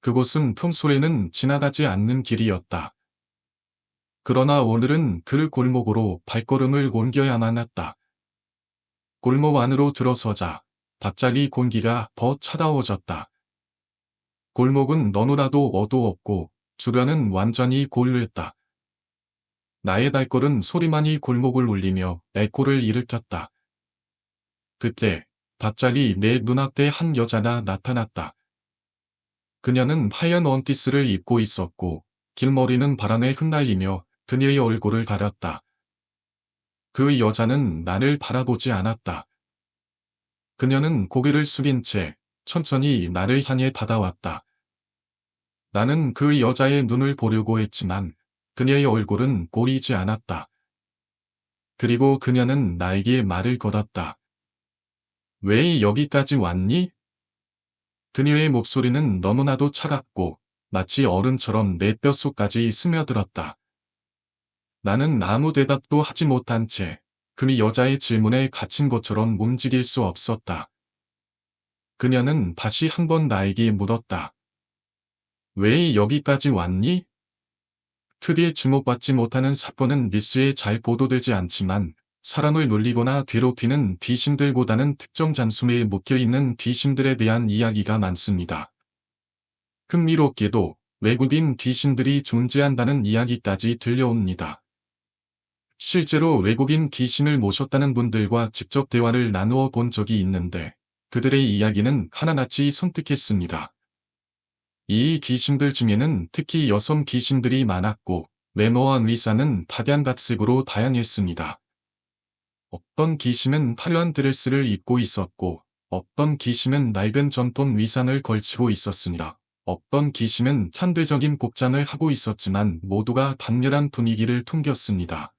그곳은 평소에는 지나가지 않는 길이었다. 그러나 오늘은 그 골목으로 발걸음을 옮겨야만 했다. 골목 안으로 들어서자 갑자기 공기가 더 차가워졌다. 골목은 너무나도 어두웠고 주변은 완전히 고요했다. 나의 발걸음 소리만이 골목을 울리며 에코를 일으켰다. 그때 갑자기 내 눈앞에 한 여자가 나타났다. 그녀는 하얀 원피스를 입고 있었고 길머리는 바람에 흩날리며 그녀의 얼굴을 가렸다. 그 여자는 나를 바라보지 않았다. 그녀는 고개를 숙인 채 천천히 나를 향해 다가왔다. 나는 그 여자의 눈을 보려고 했지만 그녀의 얼굴은 보이지 않았다. 그리고 그녀는 나에게 말을 걸었다. 왜 여기까지 왔니? 그녀의 목소리는 너무나도 차갑고 마치 얼음처럼 내 뼛속까지 스며들었다. 나는 아무 대답도 하지 못한 채 그 여자의 질문에 갇힌 것처럼 움직일 수 없었다. 그녀는 다시 한번 나에게 물었다. 왜 여기까지 왔니? 크게 주목받지 못하는 사건은 뉴스에 잘 보도되지 않지만 사람을 놀리거나 괴롭히는 귀신들보다는 특정 장소에 묶여있는 귀신들에 대한 이야기가 많습니다. 흥미롭게도 외국인 귀신들이 존재한다는 이야기까지 들려옵니다. 실제로 외국인 귀신을 모셨다는 분들과 직접 대화를 나누어 본 적이 있는데 그들의 이야기는 하나같이 섬뜩했습니다. 이 귀신들 중에는 특히 여성 귀신들이 많았고 외모와 의사는 각양각색으로 다양했습니다. 어떤 귀신은 화려한 드레스를 입고 있었고 어떤 귀신은 낡은 전통 위상을 걸치고 있었습니다. 어떤 귀신은 현대적인 복장을 하고 있었지만 모두가 강렬한 분위기를 풍겼습니다.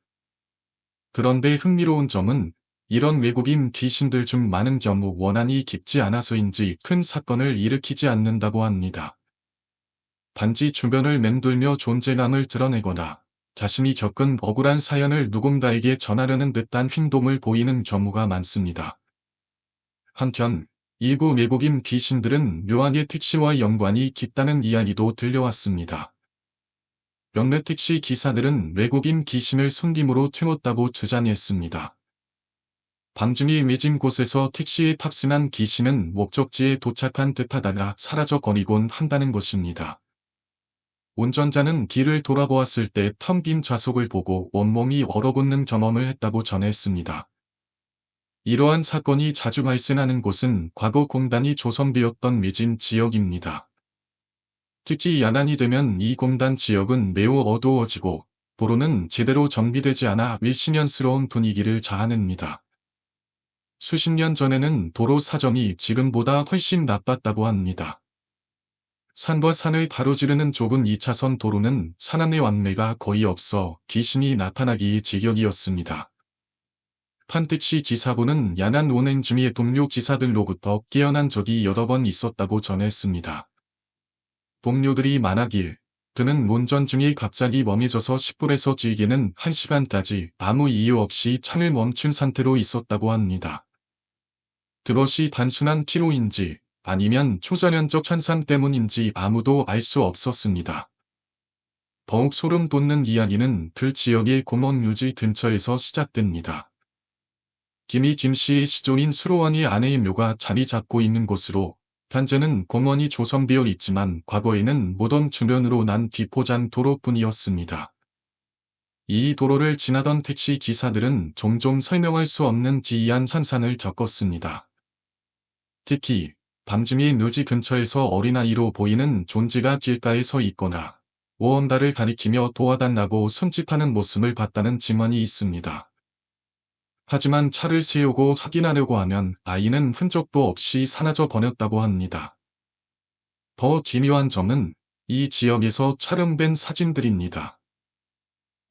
그런데 흥미로운 점은 이런 외국인 귀신들 중 많은 경우 원한이 깊지 않아서인지 큰 사건을 일으키지 않는다고 합니다. 단지 주변을 맴돌며 존재감을 드러내거나 자신이 겪은 억울한 사연을 누군가에게 전하려는 듯한 행동을 보이는 경우가 많습니다. 한편 일부 외국인 귀신들은 묘하게 택시와 연관이 깊다는 이야기도 들려왔습니다. 몇몇 택시 기사들은 외국인 귀신을 숨김으로 채웠다고 주장했습니다. 방중이 맺은 곳에서 택시에 탑승한 귀신은 목적지에 도착한 듯하다가 사라져 버리곤 한다는 것입니다. 운전자는 길을 돌아보았을 때 텅 빈 좌석을 보고 온몸이 얼어붙는 경험을 했다고 전했습니다. 이러한 사건이 자주 발생하는 곳은 과거 공단이 조성되었던 미진 지역입니다. 특히 야간이 되면 이 공단 지역은 매우 어두워지고 도로는 제대로 정비되지 않아 밀신년스러운 분위기를 자아냅니다. 수십 년 전에는 도로 사정이 지금보다 훨씬 나빴다고 합니다. 산과 산을 가로지르는 좁은 2차선 도로는 산안의 왕래가 거의 없어 귀신이 나타나기 제격이었습니다. 판택시 지사부는 야간 운행 중의 동료 지사들로부터 깨어난 적이 여러 번 있었다고 전했습니다. 동료들이 말하길 그는 운전 중에 갑자기 멍해져서 10분에서 길게는 1시간까지 아무 이유 없이 차를 멈춘 상태로 있었다고 합니다. 그것이 단순한 피로인지 아니면 초자연적 현상 때문인지 아무도 알 수 없었습니다. 더욱 소름 돋는 이야기는 그 지역의 공원 유지 근처에서 시작됩니다. 김이 김씨의 시조인 수로원이 아내의 묘가 자리 잡고 있는 곳으로 현재는 공원이 조성되어 있지만 과거에는 무덤 주변으로 난 비포장 도로뿐이었습니다. 이 도로를 지나던 택시 기사들은 종종 설명할 수 없는 기이한 현상을 겪었습니다. 특히 밤중에 묘지 근처에서 어린아이로 보이는 존재가 길가에 서 있거나 무언가를 가리키며 도와달라고 손짓하는 모습을 봤다는 증언이 있습니다. 하지만 차를 세우고 확인하려고 하면 아이는 흔적도 없이 사라져 버렸다고 합니다. 더 기묘한 점은 이 지역에서 촬영된 사진들입니다.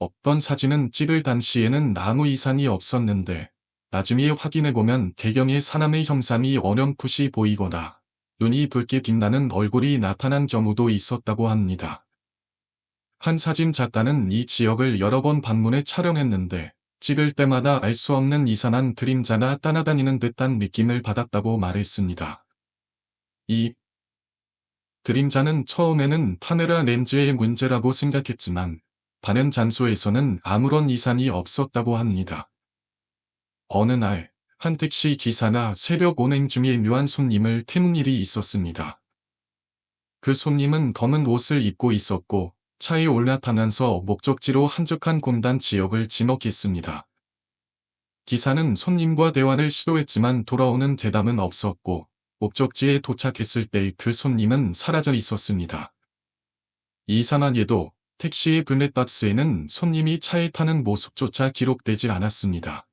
어떤 사진은 찍을 당시에는 아무 이상이 없었는데 나중에 확인해보면 배경에 사람의 형상이 어렴풋이 보이거나 눈이 붉게 빛나는 얼굴이 나타난 경우도 있었다고 합니다. 한 사진 작가는 이 지역을 여러 번 방문해 촬영했는데 찍을 때마다 알 수 없는 이상한 그림자가 따라다니는 듯한 느낌을 받았다고 말했습니다. 이 그림자는 처음에는 카메라 렌즈의 문제라고 생각했지만 다른 장소에서는 아무런 이상이 없었다고 합니다. 어느 날, 한 택시 기사가 새벽 운행 중에 묘한 손님을 태운 일이 있었습니다. 그 손님은 검은 옷을 입고 있었고 차에 올라타면서 목적지로 한적한 공단 지역을 지목했습니다. 기사는 손님과 대화를 시도했지만 돌아오는 대답은 없었고 목적지에 도착했을 때 그 손님은 사라져 있었습니다. 이상하게도 택시의 블랙박스에는 손님이 차에 타는 모습조차 기록되지 않았습니다.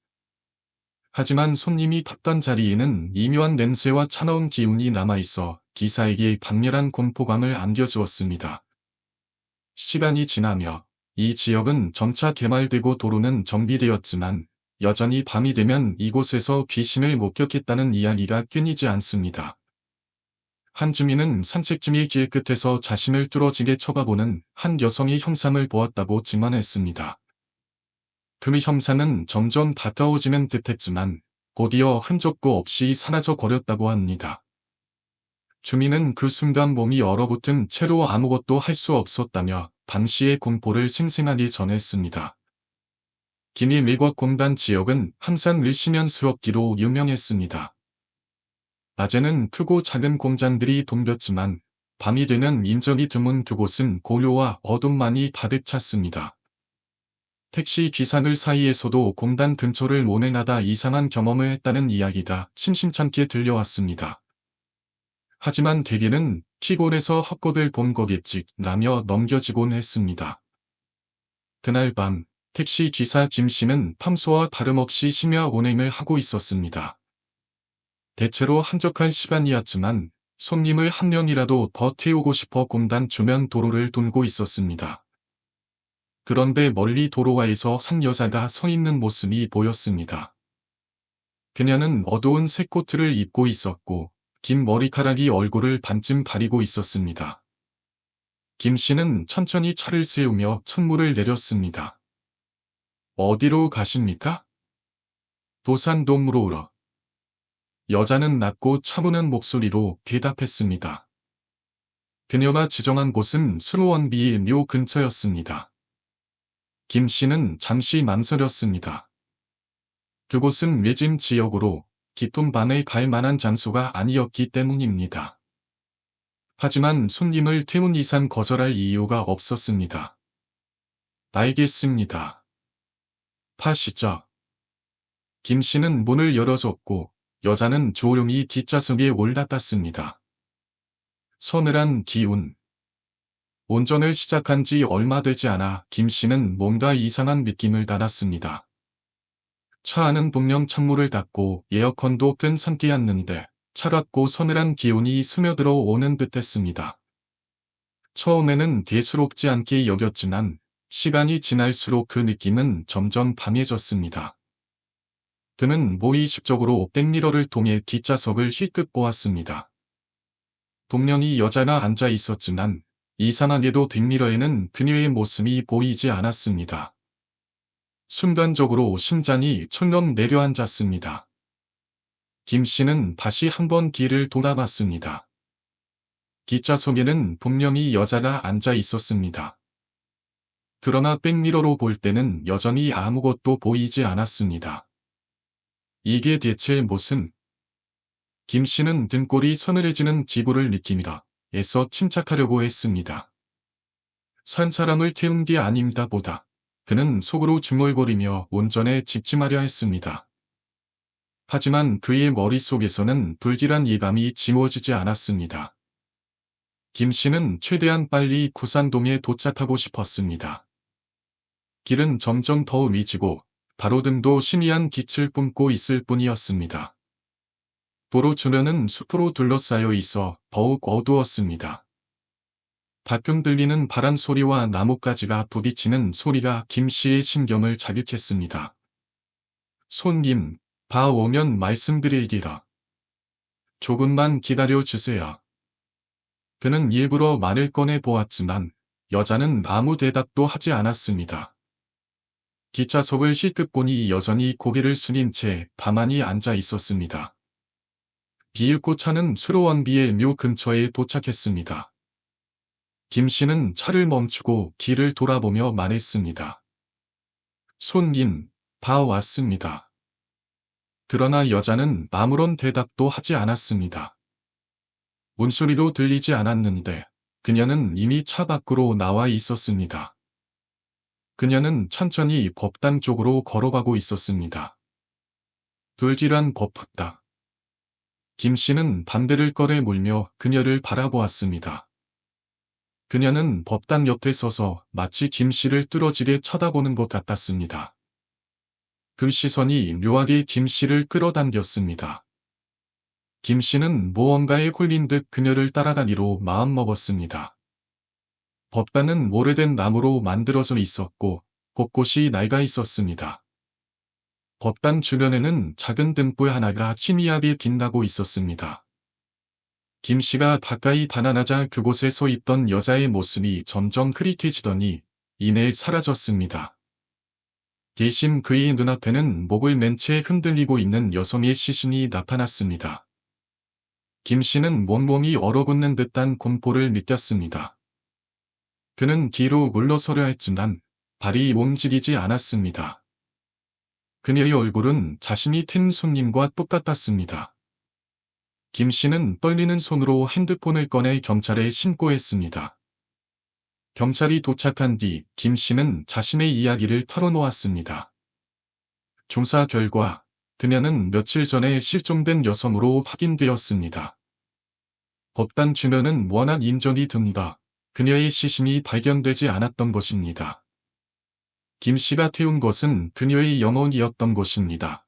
하지만 손님이 탔던 자리에는 미묘한 냄새와 차가운 기운이 남아있어 기사에게 강렬한 공포감을 안겨주었습니다. 시간이 지나며 이 지역은 점차 개발되고 도로는 정비되었지만 여전히 밤이 되면 이곳에서 귀신을 목격했다는 이야기가 끊이지 않습니다. 한 주민은 산책 중에 길 끝에서 자신을 뚫어지게 쳐다보는 한 여성의 형상을 보았다고 증언했습니다. 그 형상은 점점 가까워지는 듯했지만 곧이어 흔적도 없이 사라져 버렸다고 합니다. 주민은 그 순간 몸이 얼어붙은 채로 아무것도 할 수 없었다며 당시의 공포를 생생하게 전했습니다. 기미 밀과 공단 지역은 항상 일시면스럽기로 유명했습니다. 낮에는 크고 작은 공장들이 붐볐지만 밤이 되면 인적이 드문 두 곳은 고요와 어둠만이 가득 찼습니다. 택시 기사들 사이에서도 공단 근처를 운행하다 이상한 경험을 했다는 이야기가 심심찮게 들려왔습니다. 하지만 대개는 피곤해서 헛것을 본 거겠지 라며 넘겨지곤 했습니다. 그날 밤 택시 기사 김 씨는 평소와 다름없이 심야 운행을 하고 있었습니다. 대체로 한적한 시간이었지만 손님을 한 명이라도 더 태우고 싶어 공단 주변 도로를 돌고 있었습니다. 그런데 멀리 도로와에서 산 여자가 서 있는 모습이 보였습니다. 그녀는 어두운 색 코트를 입고 있었고 긴 머리카락이 얼굴을 반쯤 가리고 있었습니다. 김 씨는 천천히 차를 세우며 천물을 내렸습니다. 어디로 가십니까? 도산동으로 오러. 여자는 낮고 차분한 목소리로 대답했습니다. 그녀가 지정한 곳은 수로원비의 묘 근처였습니다. 김 씨는 잠시 망설였습니다. 그곳은 외진 지역으로 깊은 밤에 갈 만한 장소가 아니었기 때문입니다. 하지만 손님을 태운 이상 거절할 이유가 없었습니다. 알겠습니다. 타시죠. 김 씨는 문을 열어줬고 여자는 조용히 뒷좌석에 올라탔습니다. 서늘한 기운. 운전을 시작한 지 얼마 되지 않아 김 씨는 뭔가 이상한 느낌을 받았습니다. 차 안은 분명 창문을 닫고 에어컨도 끈 상태였는데 차갑고 서늘한 기운이 스며들어 오는 듯했습니다. 처음에는 대수롭지 않게 여겼지만 시간이 지날수록 그 느낌은 점점 강해졌습니다. 그는 무의식적으로 백미러를 통해 뒷좌석을 힐끗 보았습니다. 분명히 여자가 앉아 있었지만 이상하게도 뒷미러에는 그녀의 모습이 보이지 않았습니다. 순간적으로 심장이 철렁 내려앉았습니다. 김 씨는 다시 한번 뒤를 돌아봤습니다. 뒷좌석에는 분명히 여자가 앉아 있었습니다. 그러나 백미러로 볼 때는 여전히 아무것도 보이지 않았습니다. 이게 대체 무슨? 김 씨는 등골이 서늘해지는 기분을 느끼며 애써 침착하려고 했습니다. 산 사람을 태운 게 아닙니다 보다 그는 속으로 중얼거리며 운전에 집중하려 했습니다. 하지만 그의 머릿속에서는 불길한 예감이 지워지지 않았습니다. 김 씨는 최대한 빨리 구산동에 도착하고 싶었습니다. 길은 점점 더 미지고 가로등도 희미한 빛을 뿜고 있을 뿐이었습니다. 도로 주변은 숲으로 둘러싸여 있어 더욱 어두웠습니다. 가끔 들리는 바람 소리와 나뭇가지가 부딪히는 소리가 김 씨의 신경을 자극했습니다. 손님, 다 오면 말씀드리리라. 조금만 기다려 주세요. 그는 일부러 말을 꺼내 보았지만 여자는 아무 대답도 하지 않았습니다. 기차석을 힐끗 보니 여전히 고개를 숙인 채 가만히 앉아 있었습니다. 비일고 차는 수로원비의 묘 근처에 도착했습니다. 김 씨는 차를 멈추고 길을 돌아보며 말했습니다. 손님, 다 왔습니다. 그러나 여자는 아무런 대답도 하지 않았습니다. 문소리로 들리지 않았는데 그녀는 이미 차 밖으로 나와 있었습니다. 그녀는 천천히 법당 쪽으로 걸어가고 있었습니다. 불길한 법당. 김 씨는 반대를 꺼내 물며 그녀를 바라보았습니다. 그녀는 법당 옆에 서서 마치 김 씨를 뚫어지게 쳐다보는 것 같았습니다. 그 시선이 묘하게 김 씨를 끌어당겼습니다. 김 씨는 무언가에 홀린 듯 그녀를 따라가기로 마음먹었습니다. 법당은 오래된 나무로 만들어져 있었고 곳곳이 낡아 있었습니다. 법당 주변에는 작은 등불 하나가 희미하게 빛나고 있었습니다. 김 씨가 가까이 다가가자 그곳에 서 있던 여자의 모습이 점점 흐릿해지더니 이내 사라졌습니다. 대신 그의 눈앞에는 목을 맨 채 흔들리고 있는 여성의 시신이 나타났습니다. 김 씨는 온몸이 얼어붙는 듯한 공포를 느꼈습니다. 그는 뒤로 물러서려 했지만 발이 움직이지 않았습니다. 그녀의 얼굴은 자신이 튼 손님과 똑같았습니다. 김 씨는 떨리는 손으로 핸드폰을 꺼내 경찰에 신고했습니다. 경찰이 도착한 뒤 김 씨는 자신의 이야기를 털어놓았습니다. 조사 결과 그녀는 며칠 전에 실종된 여성으로 확인되었습니다. 법당 주변은 워낙 인적이 든다. 그녀의 시신이 발견되지 않았던 것입니다. 김 씨가 태운 것은 그녀의 영혼이었던 것입니다.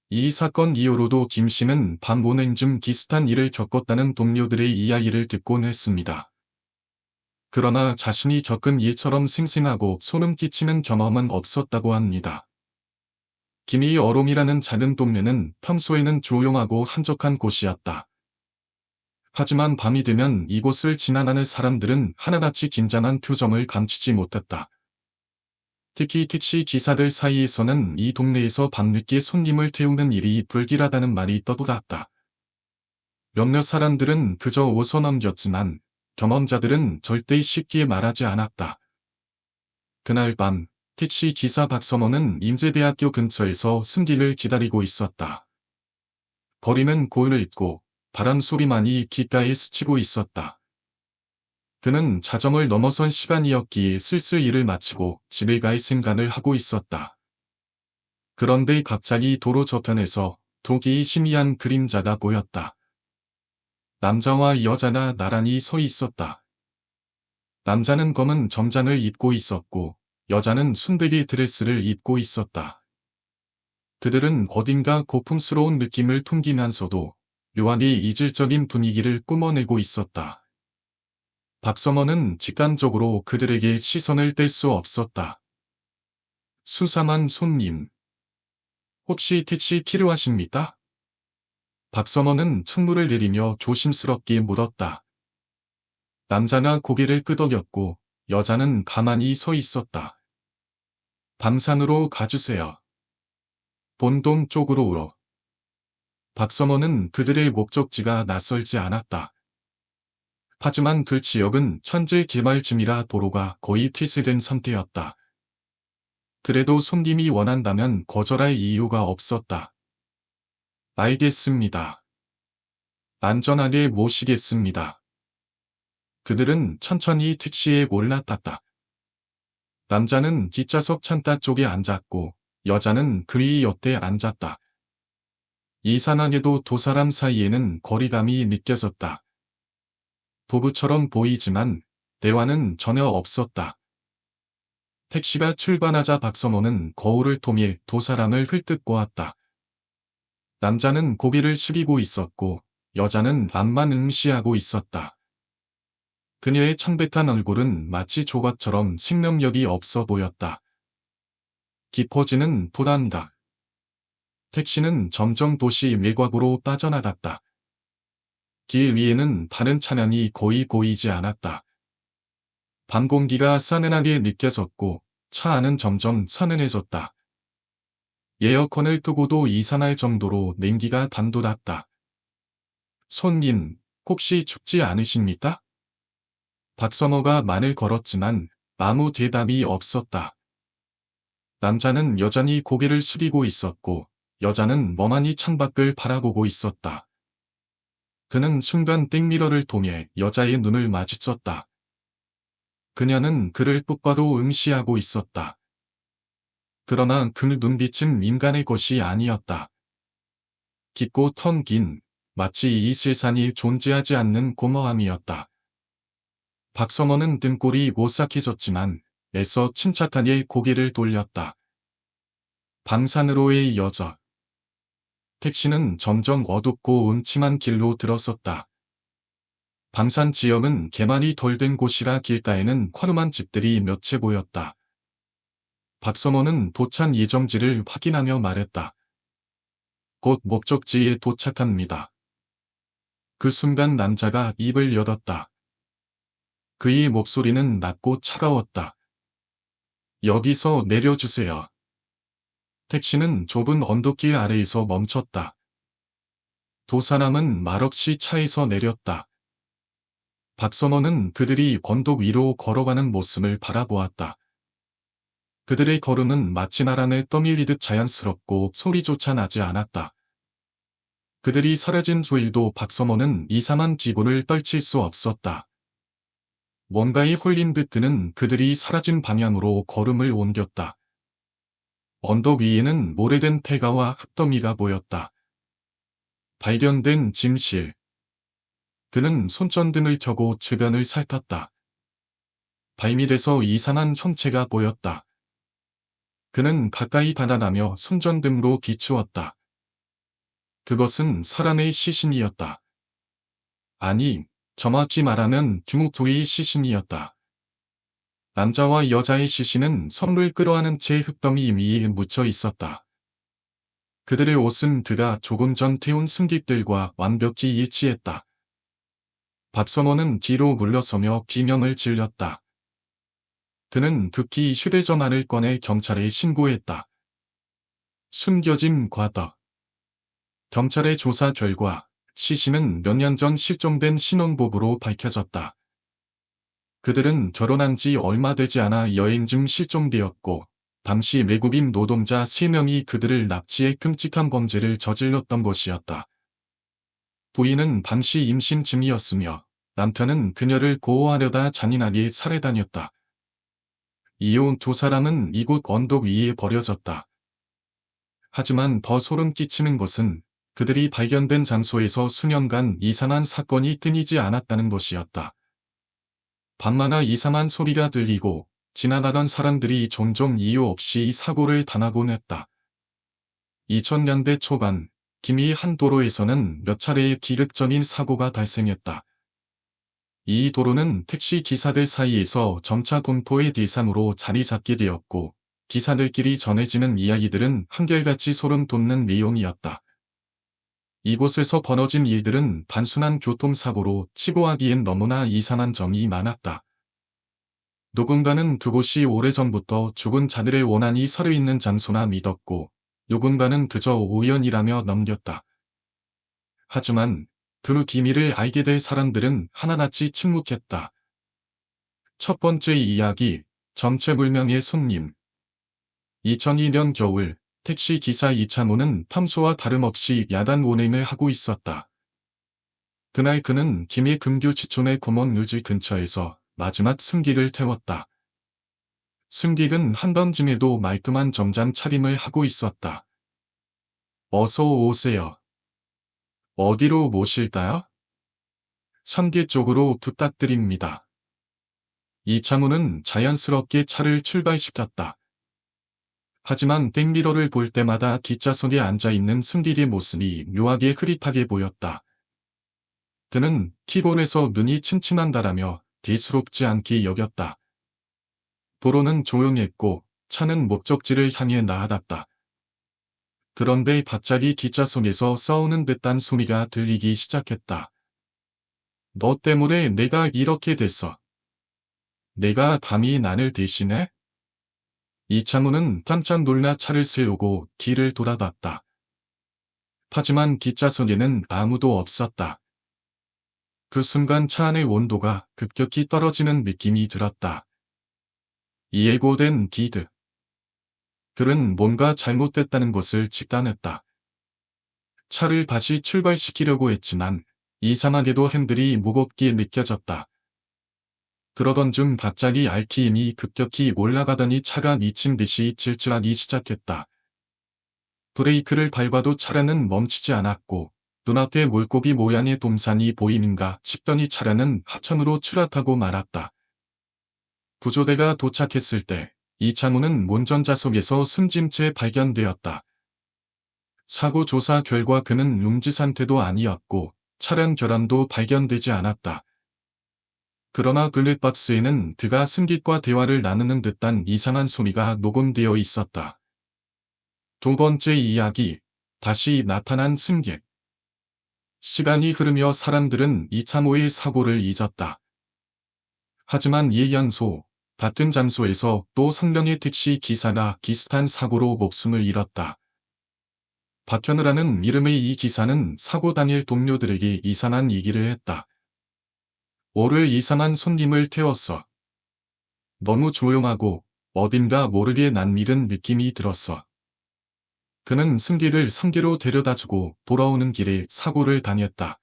이 사건 이후로도 김 씨는 밤 오는 중 비슷한 일을 겪었다는 동료들의 이야기를 듣곤 했습니다. 그러나 자신이 겪은 일처럼 생생하고 소름 끼치는 경험은 없었다고 합니다. 김이 어롬이라는 작은 동네는 평소에는 조용하고 한적한 곳이었다. 하지만 밤이 되면 이곳을 지나가는 사람들은 하나같이 긴장한 표정을 감추지 못했다. 특히 택시 기사들 사이에서는 이 동네에서 밤늦게 손님을 태우는 일이 불길하다는 말이 떠돌았다. 몇몇 사람들은 그저 웃어넘겼지만 경험자들은 절대 쉽게 말하지 않았다. 그날 밤 택시 기사 박서mon은 인제대학교 근처에서 승기를 기다리고 있었다. 거리는 고요를 잊고 바람 소리만이 귓가에 스치고 있었다. 그는 자정을 넘어선 시간이었기에 슬슬 일을 마치고 집에 갈 생각을 하고 있었다. 그런데 갑자기 도로 저편에서 두 개의 희미한 그림자가 보였다. 남자와 여자가 나란히 서 있었다. 남자는 검은 정장을 입고 있었고 여자는 순백의 드레스를 입고 있었다. 그들은 어딘가 고풍스러운 느낌을 풍기면서도 묘하게 이질적인 분위기를 뿜어내고 있었다. 박서mon은 직감적으로 그들에게 시선을 뗄 수 없었다. 수상한 손님. 혹시 택시 필요하십니까? 박서mon은 창문을 내리며 조심스럽게 물었다. 남자가 고개를 끄덕였고 여자는 가만히 서 있었다. 밤산으로 가주세요. 본동 쪽으로. 박서mon은 그들의 목적지가 낯설지 않았다. 하지만 그 지역은 현재 개발 중이라 도로가 거의 폐쇄된 상태였다. 그래도 손님이 원한다면 거절할 이유가 없었다. 알겠습니다. 안전하게 모시겠습니다. 그들은 천천히 택시에 올라탔다. 남자는 뒷좌석 찬따 쪽에 앉았고 여자는 그의 옆에 앉았다. 이상하게도 두 사람 사이에는 거리감이 느껴졌다. 부부처럼 보이지만 대화는 전혀 없었다. 택시가 출발하자 박서모는 거울을 통해 두 사람을 흘끗 보았다. 남자는 고개를 숙이고 있었고 여자는 앞만 응시하고 있었다. 그녀의 창백한 얼굴은 마치 조각처럼 생명력이 없어 보였다. 깊어지는 불안감. 택시는 점점 도시 외곽으로 빠져나갔다. 길 위에는 다른 차량이 거의 보이지 않았다. 밤 공기가 싸늘하게 느껴졌고 차 안은 점점 서늘해졌다. 에어컨을 끄고도 이상할 정도로 냉기가 단돌았다. 손님, 혹시 춥지 않으십니까? 박서머가 말을 걸었지만 아무 대답이 없었다. 남자는 여전히 고개를 숙이고 있었고 여자는 멍하니 창밖을 바라보고 있었다. 그는 순간 백미러를 통해 여자의 눈을 마주쳤다. 그녀는 그를 똑바로 응시하고 있었다. 그러나 그 눈빛은 인간의 것이 아니었다. 깊고 텅 긴, 마치 이 세상이 존재하지 않는 공허함이었다. 박서머는 등골이 오싹해졌지만 애써 침착하게 고개를 돌렸다. 방산으로의 여자. 택시는 점점 어둡고 음침한 길로 들어섰다. 방산 지역은 개만이 덜 된 곳이라 길가에는 허름한 집들이 몇 채 보였다. 박서머는 도착 예정지를 확인하며 말했다. 곧 목적지에 도착합니다. 그 순간 남자가 입을 열었다. 그의 목소리는 낮고 차가웠다. 여기서 내려주세요. 택시는 좁은 언덕길 아래에서 멈췄다. 두 사람은 말없이 차에서 내렸다. 박서머는 그들이 언덕 위로 걸어가는 모습을 바라보았다. 그들의 걸음은 마치 나란에 떠밀리듯 자연스럽고 소리조차 나지 않았다. 그들이 사라진 후에도 박서머는 이상한 기분을 떨칠 수 없었다. 뭔가에 홀린 듯 그는 그들이 사라진 방향으로 걸음을 옮겼다. 언덕 위에는 오래된 폐가와 흙더미가 보였다. 발견된 짐실. 그는 손전등을 켜고 주변을 살폈다. 발밑에서 이상한 형체가 보였다. 그는 가까이 다가가며 손전등으로 비추었다. 그것은 사람의 시신이었다. 아니, 정확히 말하면 중국토의 시신이었다. 남자와 여자의 시신은 선을 끌어안은 채 흙더미 위에 묻혀 있었다. 그들의 옷은 그가 조금 전 태운 승객들과 완벽히 일치했다. 박서머는 뒤로 물러서며 비명을 질렀다. 그는 급히 휴대전화를 꺼내 경찰에 신고했다. 숨겨진 과거. 경찰의 조사 결과 시신은 몇 년 전 실종된 신혼부부로 밝혀졌다. 그들은 결혼한 지 얼마 되지 않아 여행 중 실종되었고 당시 외국인 노동자 3명이 그들을 납치해 끔찍한 범죄를 저질렀던 것이었다. 부인은 당시 임신 중이었으며 남편은 그녀를 보호하려다 잔인하게 살해당했다. 이후 두 사람은 이곳 언덕 위에 버려졌다. 하지만 더 소름 끼치는 것은 그들이 발견된 장소에서 수년간 이상한 사건이 끊이지 않았다는 것이었다. 밤마다 이상한 소리가 들리고 지나가던 사람들이 종종 이유 없이 사고를 당하곤 했다. 2000년대 초반 김이 한 도로에서는 몇 차례의 기력적인 사고가 발생했다. 이 도로는 택시 기사들 사이에서 점차 공포의 대상으로 자리 잡게 되었고 기사들끼리 전해지는 이야기들은 한결같이 소름 돋는 내용이었다. 이곳에서 벌어진 일들은 단순한 교통사고로 치부하기엔 너무나 이상한 점이 많았다. 누군가는 그곳이 오래전부터 죽은 자들의 원한이 서려 있는 장소나 믿었고 누군가는 그저 우연이라며 넘겼다. 하지만 그 기밀을 알게 될 사람들은 하나같이 침묵했다. 첫 번째 이야기, 정체불명의 손님. 2002년 겨울 택시 기사 이창호는 평소와 다름없이 야간 운행을 하고 있었다. 그날 그는 김해 금교 지촌의 구멍 루지 근처에서 마지막 승기를 태웠다. 승객은 한 번쯤에도 말끔한 정장 차림을 하고 있었다. 어서 오세요. 어디로 모실까요? 선계 쪽으로 부탁드립니다. 이창호는 자연스럽게 차를 출발시켰다. 하지만 백미러를 볼 때마다 뒷좌석에 앉아있는 승객의 모습이 묘하게 흐릿하게 보였다. 그는 피곤해서 눈이 침침한다라며 대수롭지 않게 여겼다. 도로는 조용했고 차는 목적지를 향해 나아갔다. 그런데 갑자기 뒷좌석에서 싸우는 듯한 소리가 들리기 시작했다. 너 때문에 내가 이렇게 됐어. 내가 감히 나를 대신해? 이창호는 깜짝 놀라 차를 세우고 뒤를 돌아봤다. 하지만 뒷좌석에는 아무도 없었다. 그 순간 차 안의 온도가 급격히 떨어지는 느낌이 들었다. 예고된 기드. 그는 뭔가 잘못됐다는 것을 직감했다. 차를 다시 출발시키려고 했지만 이상하게도 핸들이 무겁게 느껴졌다. 그러던 중 갑자기 RPM이 급격히 올라가더니 차가 미친 듯이 질주하기 시작했다. 브레이크를 밟아도 차량은 멈추지 않았고 눈앞에 물고기 모양의 동산이 보이는가 싶더니 차량은 하천으로 추락하고 말았다. 구조대가 도착했을 때 이창호는 운전자석에서 숨진 채 발견되었다. 사고 조사 결과 그는 음주 상태도 아니었고 차량 결함도 발견되지 않았다. 그러나 블랙박스에는 그가 승객과 대화를 나누는 듯한 이상한 소리가 녹음되어 있었다. 두 번째 이야기, 다시 나타난 승객. 시간이 흐르며 사람들은 이창호의 사고를 잊었다. 하지만 2년 소, 같은 장소에서 또 성명의 택시 기사가 비슷한 사고로 목숨을 잃었다. 박현우라는 이름의 이 기사는 사고 당일 동료들에게 이상한 얘기를 했다. 오늘 이상한 손님을 태웠어. 너무 조용하고 어딘가 모르게 낯익은 느낌이 들었어. 그는 승객을 성계로 데려다주고 돌아오는 길에 사고를 당했다.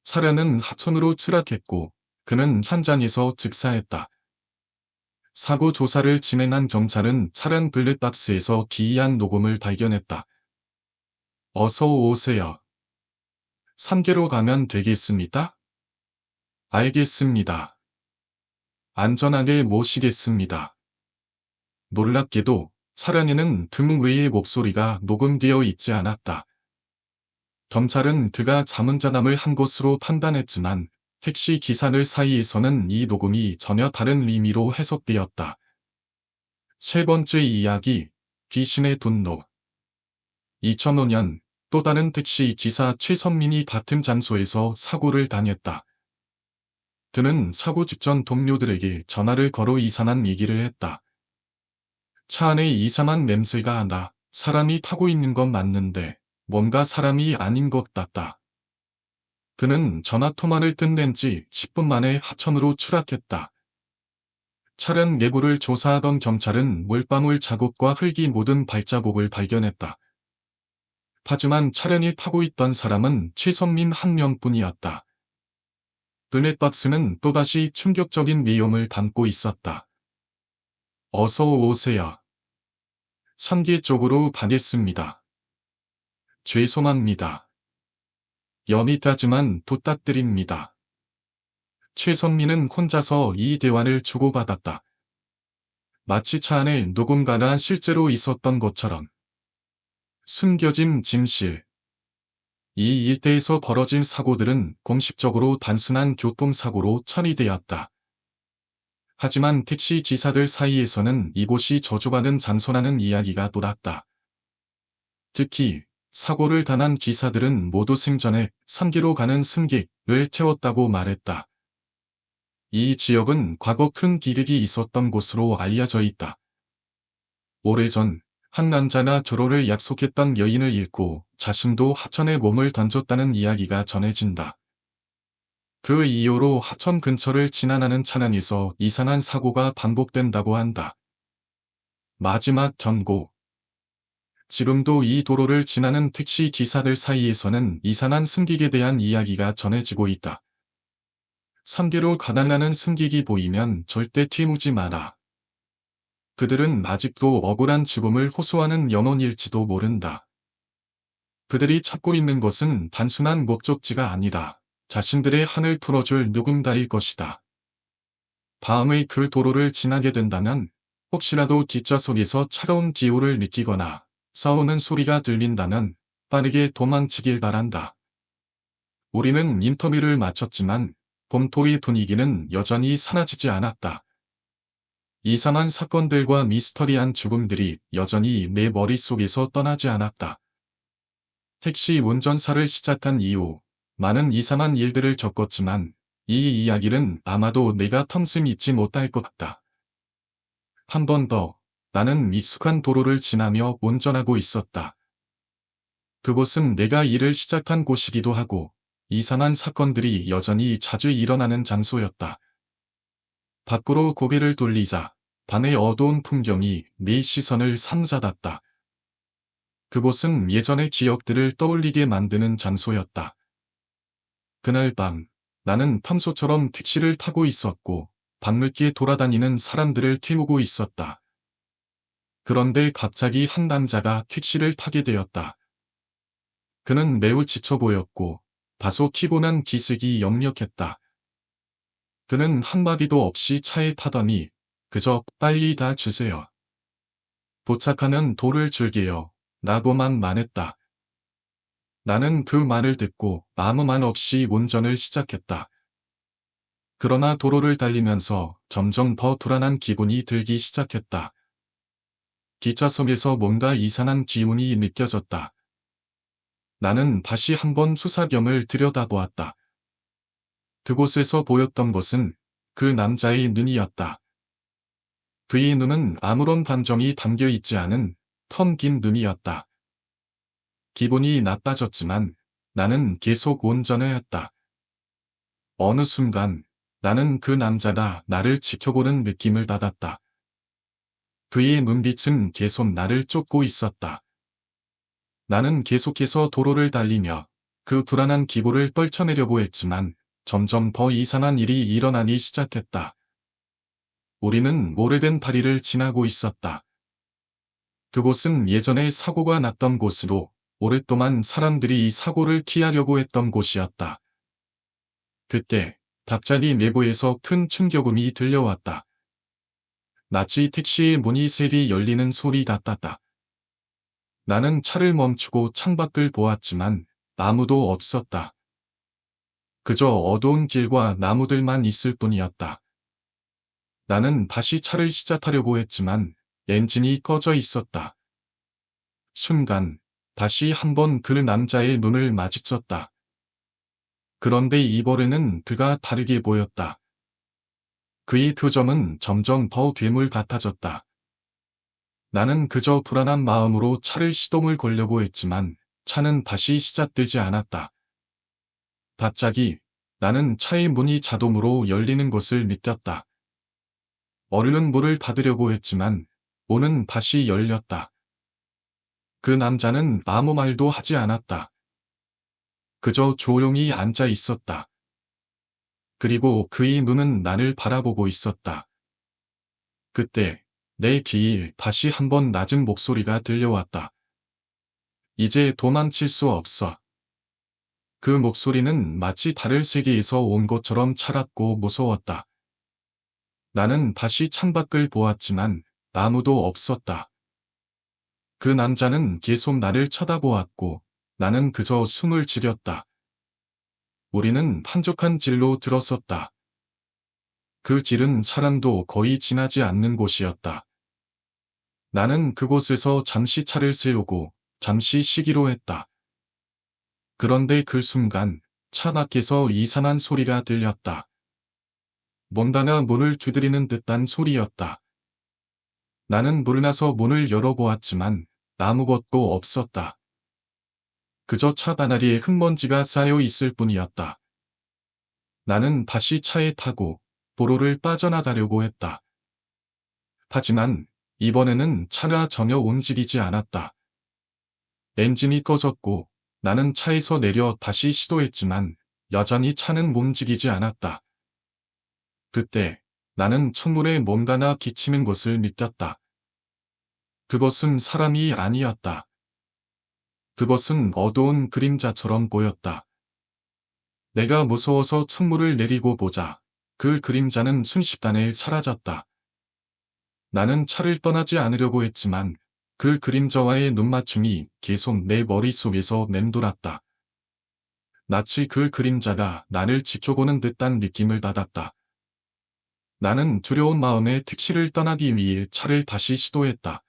차량은 하천으로 추락했고 그는 현장에서 즉사했다. 사고 조사를 진행한 경찰은 차량 블랙박스에서 기이한 녹음을 발견했다. 어서 오세요. 3개로 가면 되겠습니다? 알겠습니다. 안전하게 모시겠습니다. 놀랍게도 차량에는 드문 외의 목소리가 녹음되어 있지 않았다. 경찰은 그가 자문자담을 한 것으로 판단했지만 택시 기사들 사이에서는 이 녹음이 전혀 다른 의미로 해석되었다. 세 번째 이야기, 귀신의 분노. 2005년 또 다른 택시 기사 최선민이 같은 장소에서 사고를 당했다. 그는 사고 직전 동료들에게 전화를 걸어 이상한 얘기를 했다. 차 안에 이상한 냄새가 나. 사람이 타고 있는 건 맞는데 뭔가 사람이 아닌 것 같다. 그는 전화 통화를 끝낸 지 10분 만에 하천으로 추락했다. 차량 내부를 조사하던 경찰은 물방울 자국과 흙이 묻은 발자국을 발견했다. 하지만 차량에 타고 있던 사람은 최선민 한 명뿐이었다. 블랙박스는 또다시 충격적인 내용을 담고 있었다. 어서 오세요. 선계 쪽으로 가겠습니다. 죄송합니다. 여기까지만 부탁드립니다. 최선민은 혼자서 이 대화를 주고받았다. 마치 차 안에 누군가가 실제로 있었던 것처럼. 숨겨진 진실. 이 일대에서 벌어진 사고들은 공식적으로 단순한 교통사고로 처리되었다. 하지만 택시 기사들 사이에서는 이곳이 저주받은 장소라는 이야기가 돌았다. 특히 사고를 당한 기사들은 모두 생전에 3기로 가는 승객을 태웠다고 말했다. 이 지역은 과거 큰 기력이 있었던 곳으로 알려져 있다. 오래전 한 남자가 결혼을 약속했던 여인을 잃고 자신도 하천에 몸을 던졌다는 이야기가 전해진다. 그 이후로 하천 근처를 지나가는 차량에서 이상한 사고가 반복된다고 한다. 마지막 경고. 지금도 이 도로를 지나는 택시 기사들 사이에서는 이상한 승객에 대한 이야기가 전해지고 있다. 3기로 가달라는 승객이 보이면 절대 튀우지 마라. 그들은 아직도 억울한 죽음을 호소하는 영혼일지도 모른다. 그들이 찾고 있는 것은 단순한 목적지가 아니다. 자신들의 한을 풀어줄 누군가일 것이다. 다음의 그 도로를 지나게 된다면 혹시라도 뒷좌석에서 차가운 기호를 느끼거나 싸우는 소리가 들린다면 빠르게 도망치길 바란다. 우리는 인터뷰를 마쳤지만 봄토리 분위기는 여전히 사라지지 않았다. 이상한 사건들과 미스터리한 죽음들이 여전히 내 머릿속에서 떠나지 않았다. 택시 운전사를 시작한 이후 많은 이상한 일들을 겪었지만 이 이야기는 아마도 내가 평생 잊지 못할 것 같다. 한 번 더 나는 미숙한 도로를 지나며 운전하고 있었다. 그곳은 내가 일을 시작한 곳이기도 하고 이상한 사건들이 여전히 자주 일어나는 장소였다. 밖으로 고개를 돌리자 밤의 어두운 풍경이 내 시선을 삼사랐다. 그곳은 예전의 기억들을 떠올리게 만드는 장소였다. 그날 밤 나는 평소처럼 택시를 타고 있었고 밤늦게 돌아다니는 사람들을 태우고 있었다. 그런데 갑자기 한 남자가 택시를 타게 되었다. 그는 매우 지쳐 보였고 다소 피곤한 기색이 역력했다. 그는 한마디도 없이 차에 타더니 그저 빨리 다 주세요. 도착하면 돌을 줄게요. 라고만 말했다. 나는 그 말을 듣고 아무 말 없이 운전을 시작했다. 그러나 도로를 달리면서 점점 더 불안한 기분이 들기 시작했다. 뒷좌석에서 뭔가 이상한 기운이 느껴졌다. 나는 다시 한번 수사경을 들여다보았다. 그곳에서 보였던 것은 그 남자의 눈이었다. 그의 눈은 아무런 감정이 담겨 있지 않은 텅 긴 눈이었다. 기분이 나빠졌지만 나는 계속 운전해왔다. 어느 순간 나는 그 남자가 나를 지켜보는 느낌을 받았다. 그의 눈빛은 계속 나를 쫓고 있었다. 나는 계속해서 도로를 달리며 그 불안한 기분을 떨쳐내려고 했지만 점점 더 이상한 일이 일어나기 시작했다. 우리는 오래된 다리를 지나고 있었다. 그곳은 예전에 사고가 났던 곳으로 오랫동안 사람들이 이 사고를 피하려고 했던 곳이었다. 그때 갑자기 내부에서 큰 충격음이 들려왔다. 마치 택시의 문이 세리 열리는 소리 같았다. 나는 차를 멈추고 창밖을 보았지만 아무도 없었다. 그저 어두운 길과 나무들만 있을 뿐이었다. 나는 다시 차를 시작하려고 했지만 엔진이 꺼져 있었다. 순간 다시 한번 그 남자의 눈을 마주쳤다. 그런데 이번에는 그가 다르게 보였다. 그의 표정은 점점 더 괴물 같아졌다. 나는 그저 불안한 마음으로 차를 시동을 걸려고 했지만 차는 다시 시작되지 않았다. 갑자기 나는 차의 문이 자동으로 열리는 것을 느꼈다. 얼른 문을 닫으려고 했지만 문은 다시 열렸다. 그 남자는 아무 말도 하지 않았다. 그저 조용히 앉아 있었다. 그리고 그의 눈은 나를 바라보고 있었다. 그때 내 귀에 다시 한번 낮은 목소리가 들려왔다. 이제 도망칠 수 없어. 그 목소리는 마치 다른 세계에서 온 것처럼 차갑고 무서웠다. 나는 다시 창밖을 보았지만 아무도 없었다. 그 남자는 계속 나를 쳐다보았고 나는 그저 숨을 지렸다. 우리는 한적한 길로 들어섰다. 그 길은 사람도 거의 지나지 않는 곳이었다. 나는 그곳에서 잠시 차를 세우고 잠시 쉬기로 했다. 그런데 그 순간 차 밖에서 이상한 소리가 들렸다. 뭔가가 문을 두드리는 듯한 소리였다. 나는 물나서 문을 열어보았지만 아무것도 없었다. 그저 차 다나리에 흙먼지가 쌓여 있을 뿐이었다. 나는 다시 차에 타고 도로를 빠져나가려고 했다. 하지만 이번에는 차가 전혀 움직이지 않았다. 엔진이 꺼졌고 나는 차에서 내려 다시 시도했지만 여전히 차는 움직이지 않았다. 그때 나는 창문에 뭔가가 비치는 것을 느꼈다. 그것은 사람이 아니었다. 그것은 어두운 그림자처럼 보였다. 내가 무서워서 창문을 내리고 보자 그 그림자는 순식간에 사라졌다. 나는 차를 떠나지 않으려고 했지만 그 그림자와의 눈맞춤이 계속 내 머릿속에서 맴돌았다. 마치 그 그림자가 나를 지켜보는 듯한 느낌을 받았다. 나는 두려운 마음에 택시를 떠나기 위해 차를 다시 시도했다.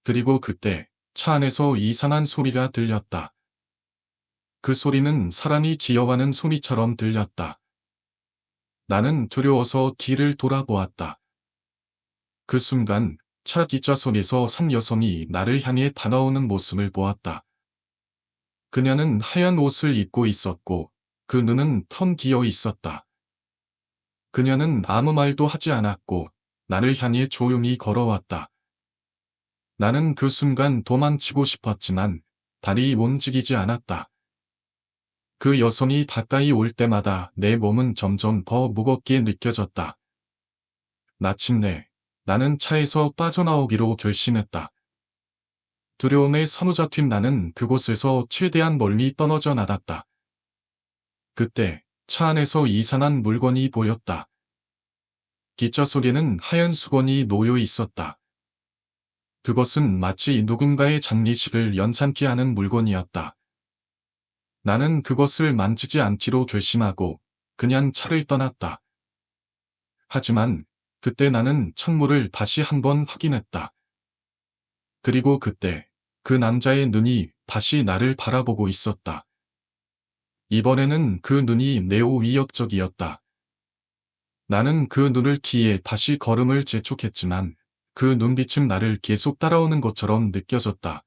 그리고 그때 차 안에서 이상한 소리가 들렸다. 그 소리는 사람이 기어가는 소리처럼 들렸다. 나는 두려워서 뒤를 돌아보았다. 그 순간 차 뒷좌석에서 산 여성이 나를 향해 다가오는 모습을 보았다. 그녀는 하얀 옷을 입고 있었고 그 눈은 텅 비어 있었다. 그녀는 아무 말도 하지 않았고 나를 향해 조용히 걸어왔다. 나는 그 순간 도망치고 싶었지만 다리 움직이지 않았다. 그 여성이 가까이 올 때마다 내 몸은 점점 더 무겁게 느껴졌다. 마침내 나는 차에서 빠져나오기로 결심했다. 두려움에 사로잡힌 나는 그곳에서 최대한 멀리 떨어져 나갔다. 그때 차 안에서 이상한 물건이 보였다. 뒷좌석에는 하얀 수건이 놓여 있었다. 그것은 마치 누군가의 장례식을 연상케 하는 물건이었다. 나는 그것을 만지지 않기로 결심하고 그냥 차를 떠났다. 하지만 그때 나는 창문을 다시 한번 확인했다. 그리고 그때 그 남자의 눈이 다시 나를 바라보고 있었다. 이번에는 그 눈이 매우 위협적이었다. 나는 그 눈을 피해 다시 걸음을 재촉했지만 그 눈빛은 나를 계속 따라오는 것처럼 느껴졌다.